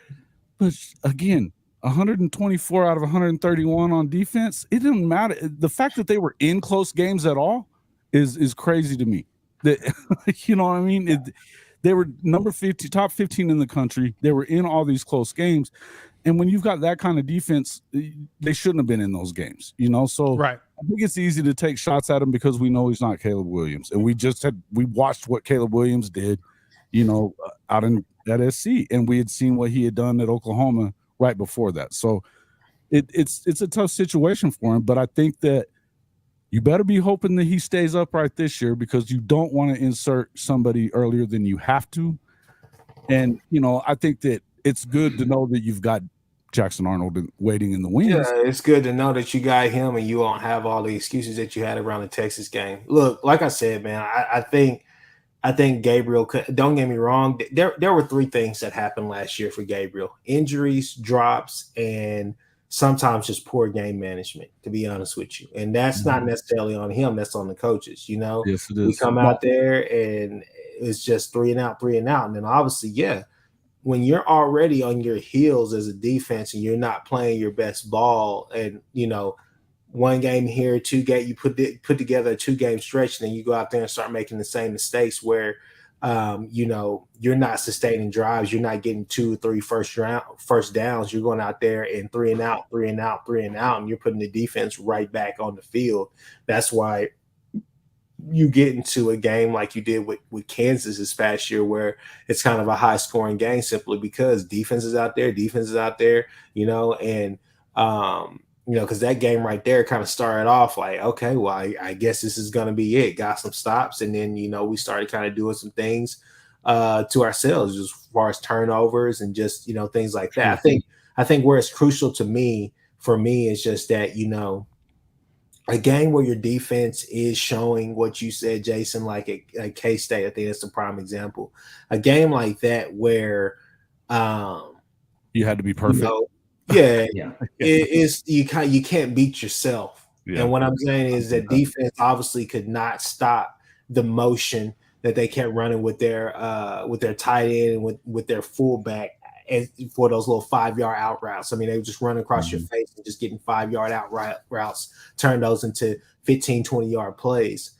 but again, 124 out of 131 on defense, it didn't matter. The fact that they were in close games at all is crazy to me. That you know what I mean? They were number 50, top 15 in the country. They were in all these close games. And when you've got that kind of defense, they shouldn't have been in those games, you know? So right. I think it's easy to take shots at him because we know he's not Caleb Williams. And we watched what Caleb Williams did, you know, out at SC, and we had seen what he had done at Oklahoma right before that. So it's a tough situation for him, but I think that you better be hoping that he stays upright this year, because you don't want to insert somebody earlier than you have to. And, you know, I think that it's good to know that you've got Jackson Arnold waiting in the wings. Yeah, it's good to know that you got him and you won't have all the excuses that you had around the Texas game. Look, like I said, man, I think Gabriel could. Don't get me wrong. There were three things that happened last year for Gabriel: injuries, drops, and sometimes just poor game management, to be honest with you. And that's not necessarily on him. That's on the coaches, you know. Yes, it is. We come out there and it's just 3 and out. And then obviously, yeah, when you're already on your heels as a defense and you're not playing your best ball, and, you know, one game here, 2 game, you put together a 2-game stretch, and then you go out there and start making the same mistakes where, you know, you're not sustaining drives, you're not getting 2 or 3 first downs. You're going out there and 3 and out, and you're putting the defense right back on the field. That's why you get into a game like you did with Kansas this past year, where it's kind of a high scoring game, simply because defense is out there, you know, and you know, because that game right there kind of started off like, okay, well, I guess this is going to be it. Got some stops, and then, you know, we started kind of doing some things to ourselves as far as turnovers and just, you know, things like that. I think where it's crucial for me is just that, you know, a game where your defense is showing what you said, Jason, like a K-State, I think that's the prime example. A game like that where you had to be perfect. You know, yeah. You can't beat yourself. Yeah. And what I'm saying is that defense obviously could not stop the motion that they kept running with their tight end and with their fullback, and for those little 5-yard out routes. I mean, they would just run across your face and just getting 5-yard out routes, turn those into 15, 20-yard plays.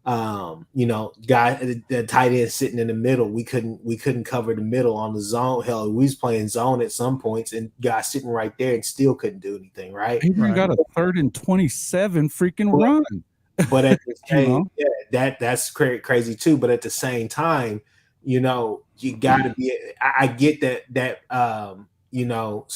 You know, the tight end sitting in the middle, we couldn't cover the middle on the zone. Hell, we was playing zone at some points, and guys sitting right there and still couldn't do anything, right? He got a 3rd and 27 freaking run. But at the same, that's crazy too. But at the same time, you know, you got to be. I get that you know,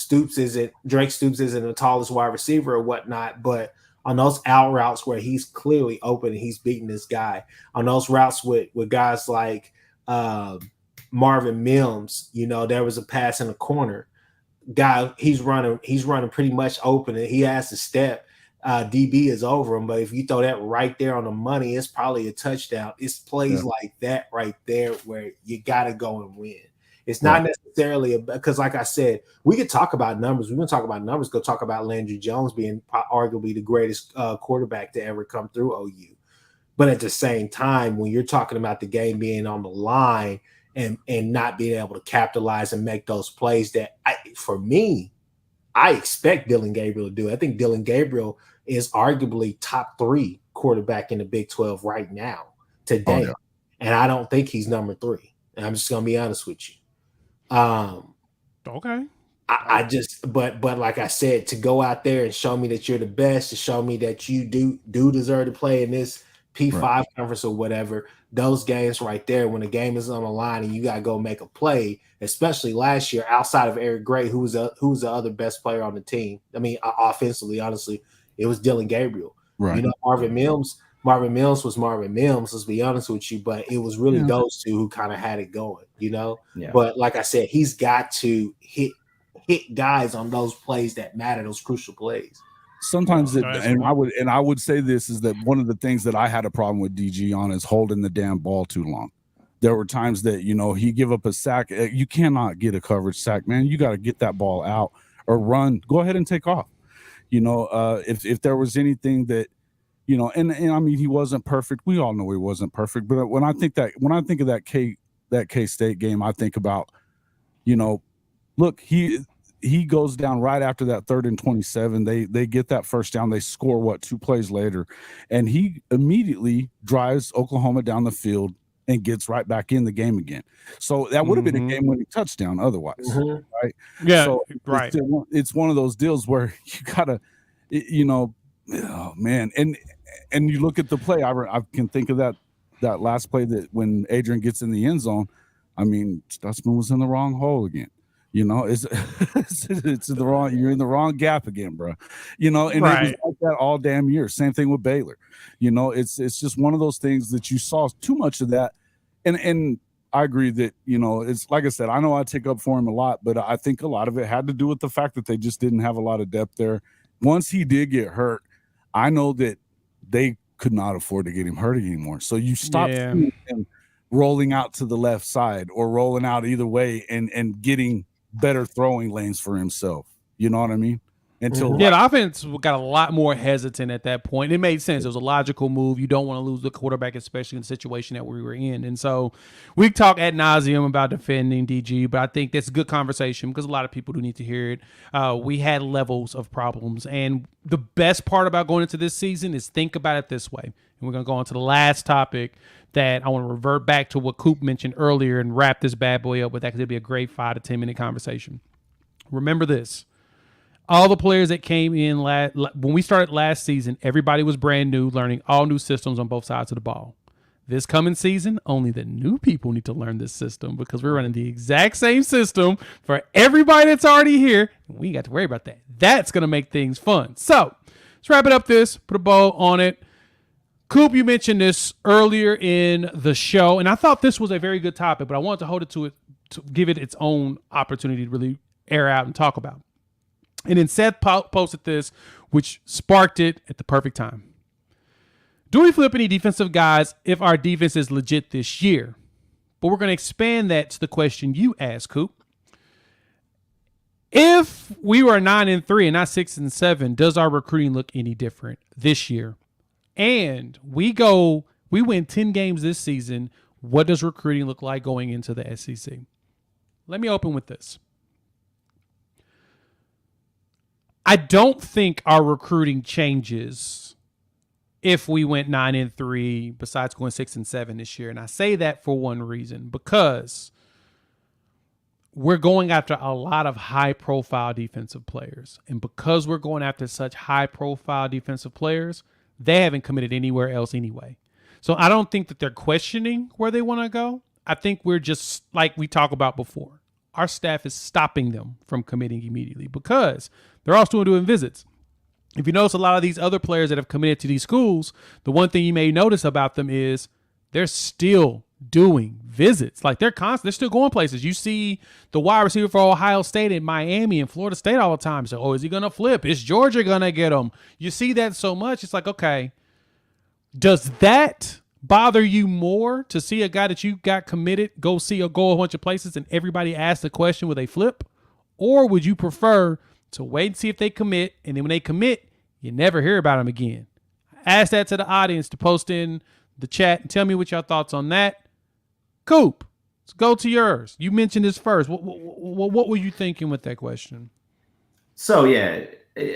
Drake Stoops isn't the tallest wide receiver or whatnot, but on those out routes where he's clearly open and he's beating this guy, on those routes with guys like Marvin Mims, you know, there was a pass in the corner. Guy, he's running pretty much open, and he has to step. DB is over him, but if you throw that right there on the money, it's probably a touchdown. It's plays like that right there where you got to go and win. It's not necessarily because, like I said, we could talk about numbers. We're going to talk about numbers. Go talk about Landry Jones being arguably the greatest quarterback to ever come through OU. But at the same time, when you're talking about the game being on the line and not being able to capitalize and make those plays that, for me, I expect Dillon Gabriel to do. I think Dillon Gabriel is arguably top 3 quarterback in the Big 12 right now, today. And I don't think he's number 3. And I'm just going to be honest with you. Okay. I just, but like I said, to go out there and show me that you're the best, to show me that you do deserve to play in this P5 conference or whatever, those games right there, when the game is on the line and you got to go make a play, especially last year, outside of Eric Gray, who was the other best player on the team. I mean, offensively, honestly, it was Dillon Gabriel. Right. You know, Marvin Mims was Marvin Mims, let's be honest with you, but it was really those two who kind of had it going, you know? Yeah. But like I said, he's got to hit guys on those plays that matter, those crucial plays. Sometimes I would say this is that one of the things that I had a problem with DG on is holding the damn ball too long. There were times that, you know, he give up a sack. You cannot get a coverage sack, man. You got to get that ball out or run. Go ahead and take off. You know, if there was anything that, you know, and I mean, he wasn't perfect. We all know he wasn't perfect. But when I think of that K-State game, I think about, you know, look, he goes down right after that 3rd and 27. They get that first down. They score 2 plays later, and he immediately drives Oklahoma down the field and gets right back in the game again. So that would have been a game-winning touchdown otherwise, right? Yeah, so right. It's one of those deals where you gotta, you know, oh man, and you look at the play. I can think of that last play that when Adrian gets in the end zone. I mean, Stutzman was in the wrong hole again. You know, it's the wrong. You're in the wrong gap again, bro. You know, and it was like that all damn year. Same thing with Baylor. You know, it's just one of those things that you saw too much of that. And I agree that, you know, it's like I said. I know I take up for him a lot, but I think a lot of it had to do with the fact that they just didn't have a lot of depth there. Once he did get hurt, I know that they could not afford to get him hurt anymore. So you stop seeing him rolling out to the left side or rolling out either way and getting better throwing lanes for himself. You know what I mean? Until the offense got a lot more hesitant at that point. It made sense. It was a logical move. You don't want to lose the quarterback, especially in the situation that we were in. And so we talk ad nauseum about defending DG, but I think that's a good conversation because a lot of people do need to hear it. We had levels of problems. And the best part about going into this season is think about it this way. And we're going to go on to the last topic that I want to revert back to what Coop mentioned earlier and wrap this bad boy up with that because it'll be a great 5 to 10 minute conversation. Remember this. All the players that came in when we started last season, everybody was brand new, learning all new systems on both sides of the ball. This coming season, only the new people need to learn this system because we're running the exact same system for everybody that's already here. We ain't got to worry about that. That's going to make things fun. So let's wrap it up put a bow on it. Coop, you mentioned this earlier in the show, and I thought this was a very good topic, but I wanted to hold it to give it its own opportunity to really air out and talk about. And then Seth posted this, which sparked it at the perfect time. Do we flip any defensive guys if our defense is legit this year? But we're going to expand that to the question you asked, Coop. If we were 9-3 and not 6-7, does our recruiting look any different this year? And we win 10 games this season. What does recruiting look like going into the SEC? Let me open with this. I don't think our recruiting changes if we went 9-3, besides going 6-7 this year. And I say that for one reason, because we're going after a lot of high-profile defensive players. And because we're going after such high-profile defensive players, they haven't committed anywhere else anyway. So I don't think that they're questioning where they want to go. I think we're just, like we talked about before, our staff is stopping them from committing immediately because they're all still doing visits. If you notice a lot of these other players that have committed to these schools, the one thing you may notice about them is they're still doing visits. Like they're still going places. You see the wide receiver for Ohio State and Miami and Florida State all the time. So, is he going to flip? Is Georgia going to get him? You see that so much. It's like, okay, does that bother you more to see a guy that you got committed go a bunch of places and everybody asks the question, will they flip? Or would you prefer to wait and see if they commit, and then when they commit, you never hear about them again? Ask that to the audience to post in the chat and tell me what your thoughts on that. Coop, let's go to yours. You mentioned this first. What were you thinking with that question? So, yeah,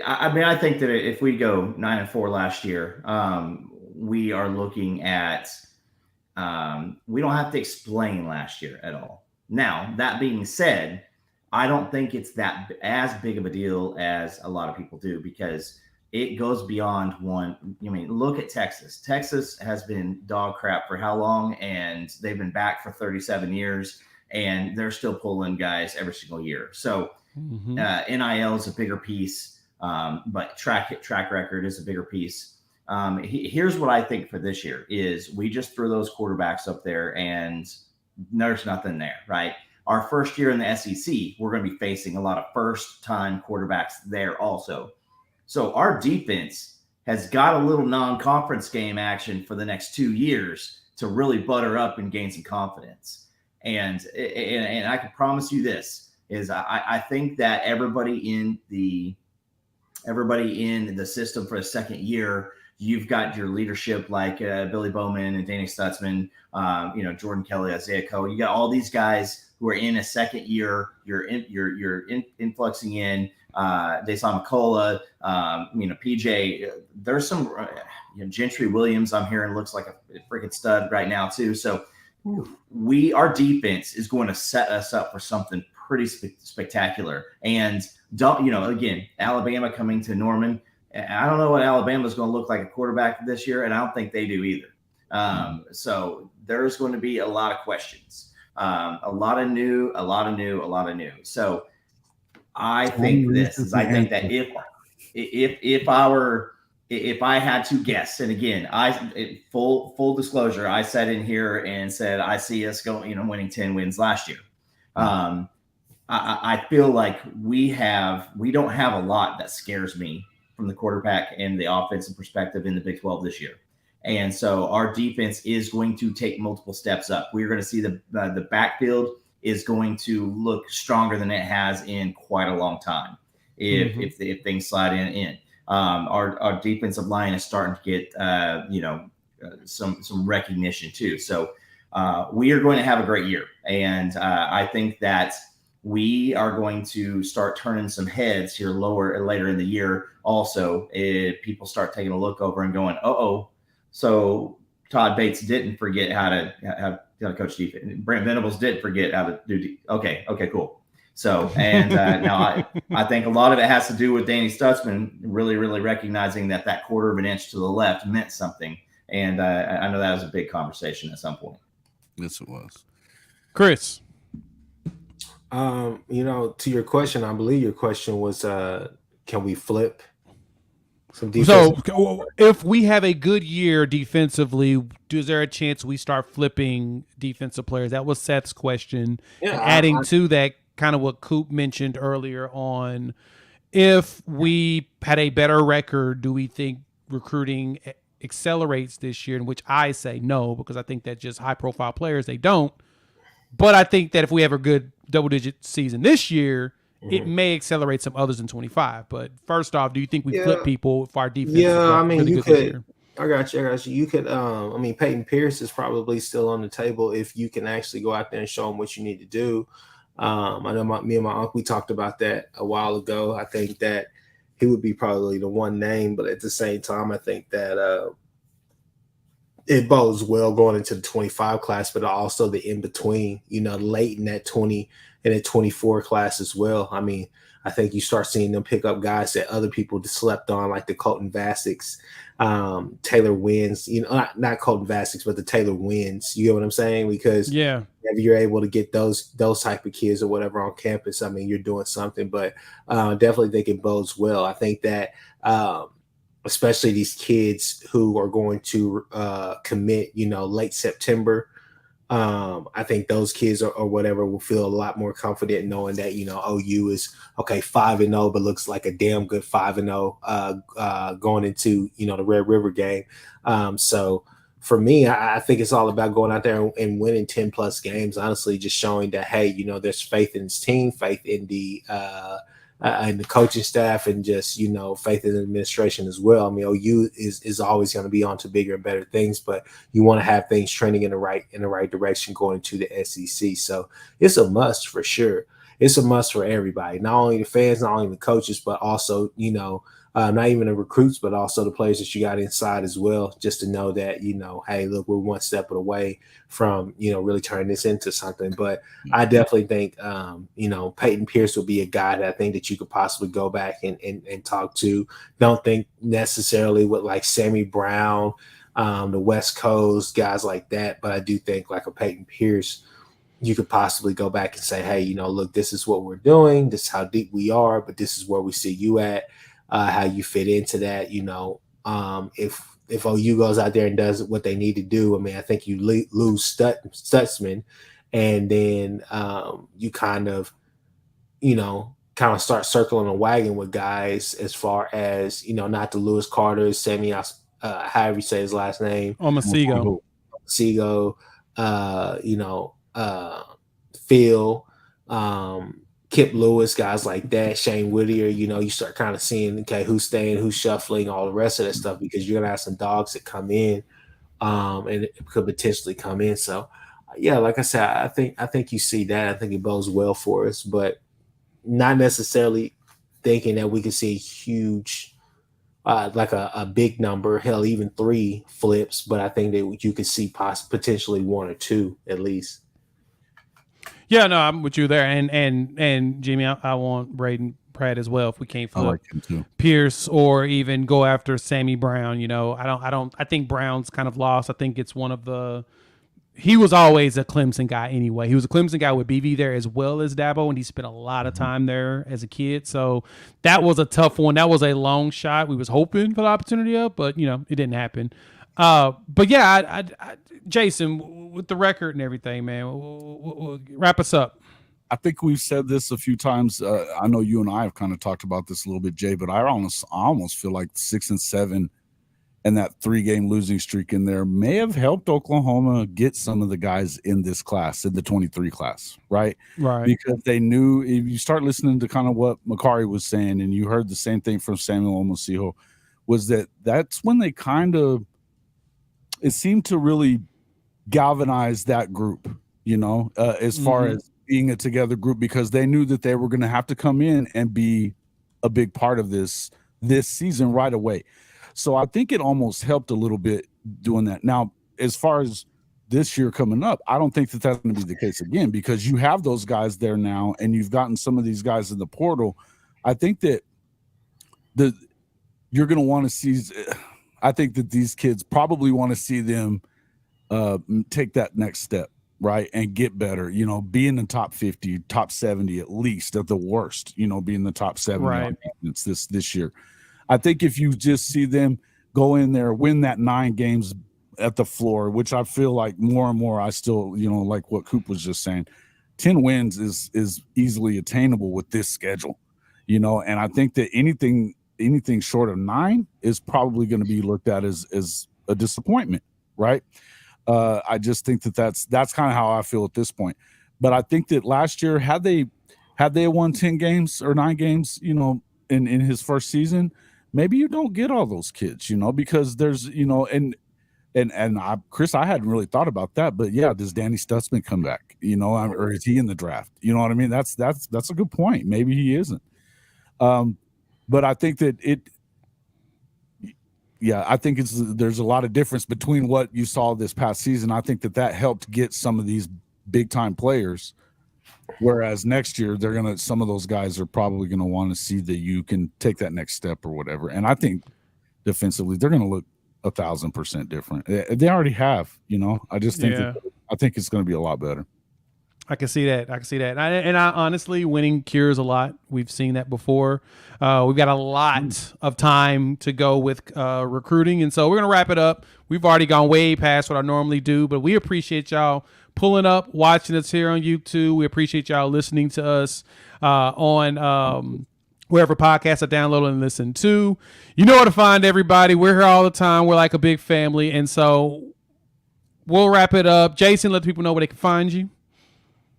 I mean, I think that if we go 9-4 last year, we are looking at we don't have to explain last year at all. Now, that being said, I don't think it's that as big of a deal as a lot of people do, because it goes beyond one. I mean, look at Texas. Texas has been dog crap for how long? And they've been back for 37 years, and they're still pulling guys every single year. So NIL is a bigger piece, but track record is a bigger piece. Here's what I think for this year is we just throw those quarterbacks up there and there's nothing there, right? Our first year in the SEC, we're going to be facing a lot of first-time quarterbacks there also. So our defense has got a little non-conference game action for the next 2 years to really butter up and gain some confidence. And I can promise you this is I think that everybody in the system for the second year, you've got your leadership like Billy Bowman and Danny Stutzman, Jordan Kelly, Isaiah Coe. You got all these guys who are in a second year. You're influxing in Desan McCullough, PJ. There's some Gentry Williams. I'm hearing looks like a freaking stud right now too. So our defense is going to set us up for something pretty spectacular. And again, Alabama coming to Norman. I don't know what Alabama is going to look like a quarterback this year, and I don't think they do either. So there's going to be a lot of questions, a lot of new. So I think I think that if I had to guess, and again, full disclosure, I sat in here and said I see us going, winning 10 wins last year. I feel like we don't have a lot that scares me from the quarterback and the offensive perspective in the Big 12 this year. And so our defense is going to take multiple steps up. We're going to see the backfield is going to look stronger than it has in quite a long time if things slide in. Our defensive line is starting to get some recognition too. So we are going to have a great year. And I think that we are going to start turning some heads here later in the year. Also, if people start taking a look over and going, so Todd Bates didn't forget how to coach defense. Brent Venables didn't forget how to do. Okay, cool. So, and now I think a lot of it has to do with Danny Stutzman really, really recognizing that quarter of an inch to the left meant something. And I know that was a big conversation at some point. Yes, it was. Chris. To your question, I believe your question was, can we flip some defense? So if we have a good year defensively, is there a chance we start flipping defensive players? That was Seth's question. Yeah, adding to that, kind of what Coop mentioned earlier on, if we had a better record, do we think recruiting accelerates this year? In which I say no, because I think that just high-profile players, they don't. But I think that if we have a good double-digit season this year, it may accelerate some others in 25. But first off, do you think we flip people if our defense? Yeah, I mean, really you good this could. year? I got you. You could. Peyton Pierce is probably still on the table if you can actually go out there and show them what you need to do. I know me and my uncle, we talked about that a while ago. I think that he would be probably the one name, but at the same time, I think that it bodes well going into the 25 class, but also the in-between, late in that 20 and the 24 class as well. I mean, I think you start seeing them pick up guys that other people slept on, like the Colton Vasics, Taylor Wins, not Colton Vasics, but the Taylor Wins. You get what I'm saying? Because if you're able to get those type of kids or whatever on campus, I mean, you're doing something. But definitely think it bodes well. I think that especially these kids who are going to commit, late September, I think those kids or whatever will feel a lot more confident knowing that, OU is 5-0, but looks like a damn good 5-0 going into, the Red River game. So for me, I think it's all about going out there and winning 10 plus games, honestly, just showing that, hey, there's faith in his team, faith in the coaching staff, and just, faith in the administration as well. I mean, OU is always going to be on to bigger and better things, but you want to have things trending in the right direction going to the SEC. So it's a must for sure. It's a must for everybody, not only the fans, not only the coaches, but also, not even the recruits, but also the players that you got inside as well, just to know that, hey, look, we're one step away from, really turning this into something. But I definitely think, Peyton Pierce would be a guy that I think that you could possibly go back and talk to. Don't think necessarily with like Sammy Brown, the West Coast, guys like that. But I do think like a Peyton Pierce, you could possibly go back and say, hey, look, this is what we're doing. This is how deep we are, but this is where we see you at. How you fit into that, if OU goes out there and does what they need to do, I mean, I think you lose Stutzman, and then you kind of start circling a wagon with guys as far as, not the Lewis Carter, Sammy, however you say his last name, Omasigo, Phil, Kip Lewis, guys like that, Shane Whittier, you start kind of seeing, okay, who's staying, who's shuffling, all the rest of that stuff, because you're gonna have some dogs that come in, and it could potentially come in. So, yeah, like I said, I think you see that. I think it bodes well for us, but not necessarily thinking that we could see huge, like a big number, hell, even 3 flips. But I think that you could see potentially 1 or 2 at least. Yeah, no, I'm with you there, and Jimmy, I want Braden Pratt as well if we can't flip Pierce or even go after Sammy Brown. I think Brown's kind of lost. I think it's one of the. He was always a Clemson guy anyway. He was a Clemson guy with BV there as well as Dabo, and he spent a lot of time there as a kid. So that was a tough one. That was a long shot. We was hoping for the opportunity up, but it didn't happen. But yeah, Jason, with the record and everything, man, we'll wrap us up. I think we've said this a few times. I know you and I have kind of talked about this a little bit, Jay, but I almost feel like 6 and 7 and that 3-game losing streak in there may have helped Oklahoma get some of the guys in this class, in the 23 class, right? Right. Because they knew, if you start listening to kind of what Makari was saying, and you heard the same thing from Samuel Omosiho, was that's when they kind of, it seemed to really galvanize that group, as far as being a together group, because they knew that they were going to have to come in and be a big part of this season right away. So I think it almost helped a little bit doing that. Now, as far as this year coming up, I don't think that that's going to be the case again, because you have those guys there now, and you've gotten some of these guys in the portal. I think that you're going to want to see. I think that these kids probably want to see them take that next step, right, and get better. Be in the top 50, top 70 at least, at the worst. Be in the top 70 right. this year. I think if you just see them go in there, win that 9 games at the floor, which I feel like more and more, I still, like what Coop was just saying, 10 wins is easily attainable with this schedule, and I think that anything short of 9 is probably going to be looked at as a disappointment, right? I just think that's kind of how I feel at this point. But I think that last year, had they won 10 games or 9 games, in his first season, maybe you don't get all those kids, because there's, and Chris, I hadn't really thought about that, but yeah, does Danny Stutzman come back, or is he in the draft? You know what I mean? That's a good point. Maybe he isn't. But I think that I think there's a lot of difference between what you saw this past season. I think that helped get some of these big time players. Whereas next year, some of those guys are probably going to want to see that you can take that next step or whatever. And I think defensively, they're going to look 1,000% different. They already have, I just think I think it's going to be a lot better. I can see that. And I honestly, winning cures a lot. We've seen that before. We've got a lot of time to go with recruiting. And so we're going to wrap it up. We've already gone way past what I normally do, but we appreciate y'all pulling up, watching us here on YouTube. We appreciate y'all listening to us on wherever podcasts are downloaded and listened to. You know where to find everybody. We're here all the time. We're like a big family. And so we'll wrap it up. Jason, let the people know where they can find you.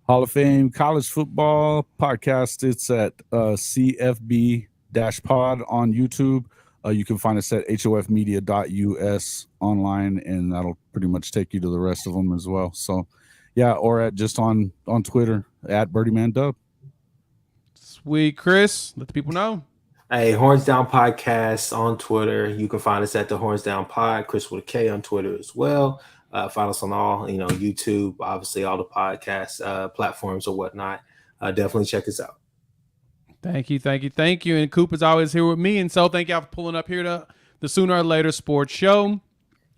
Hall of Fame College Football Podcast. It's at CFB-pod on YouTube. You can find us at hofmedia.us online, and that'll pretty much take you to the rest of them as well. So, yeah, or at just on Twitter at BirdieManDub. Sweet. Chris, let the people know. Hey, Horns Down Podcast on Twitter. You can find us at the Horns Down Pod, Chris with a K on Twitter as well. Find us on all, YouTube, obviously all the podcast platforms or whatnot. Definitely check us out. Thank you. And Coop is always here with me. And so thank y'all for pulling up here to the Sooner or Later Sports Show.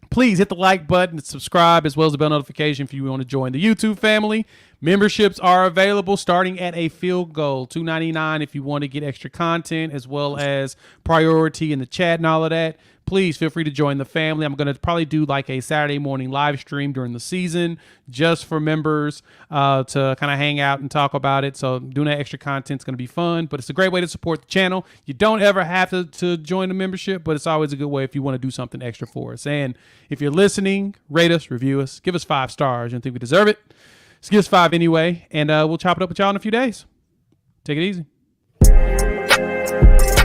Please hit the like button and subscribe, as well as the bell notification if you want to join the YouTube family. Memberships are available starting at a field goal, $2.99 if you want to get extra content, as well as priority in the chat and all of that. Please feel free to join the family. I'm going to probably do like a Saturday morning live stream during the season just for members to kind of hang out and talk about it. So doing that extra content is going to be fun, but it's a great way to support the channel. You don't ever have to join the membership, but it's always a good way if you want to do something extra for us. And if you're listening, rate us, review us, give us 5 stars. You don't think we deserve it? Just give us 5 anyway, and we'll chop it up with y'all in a few days. Take it easy.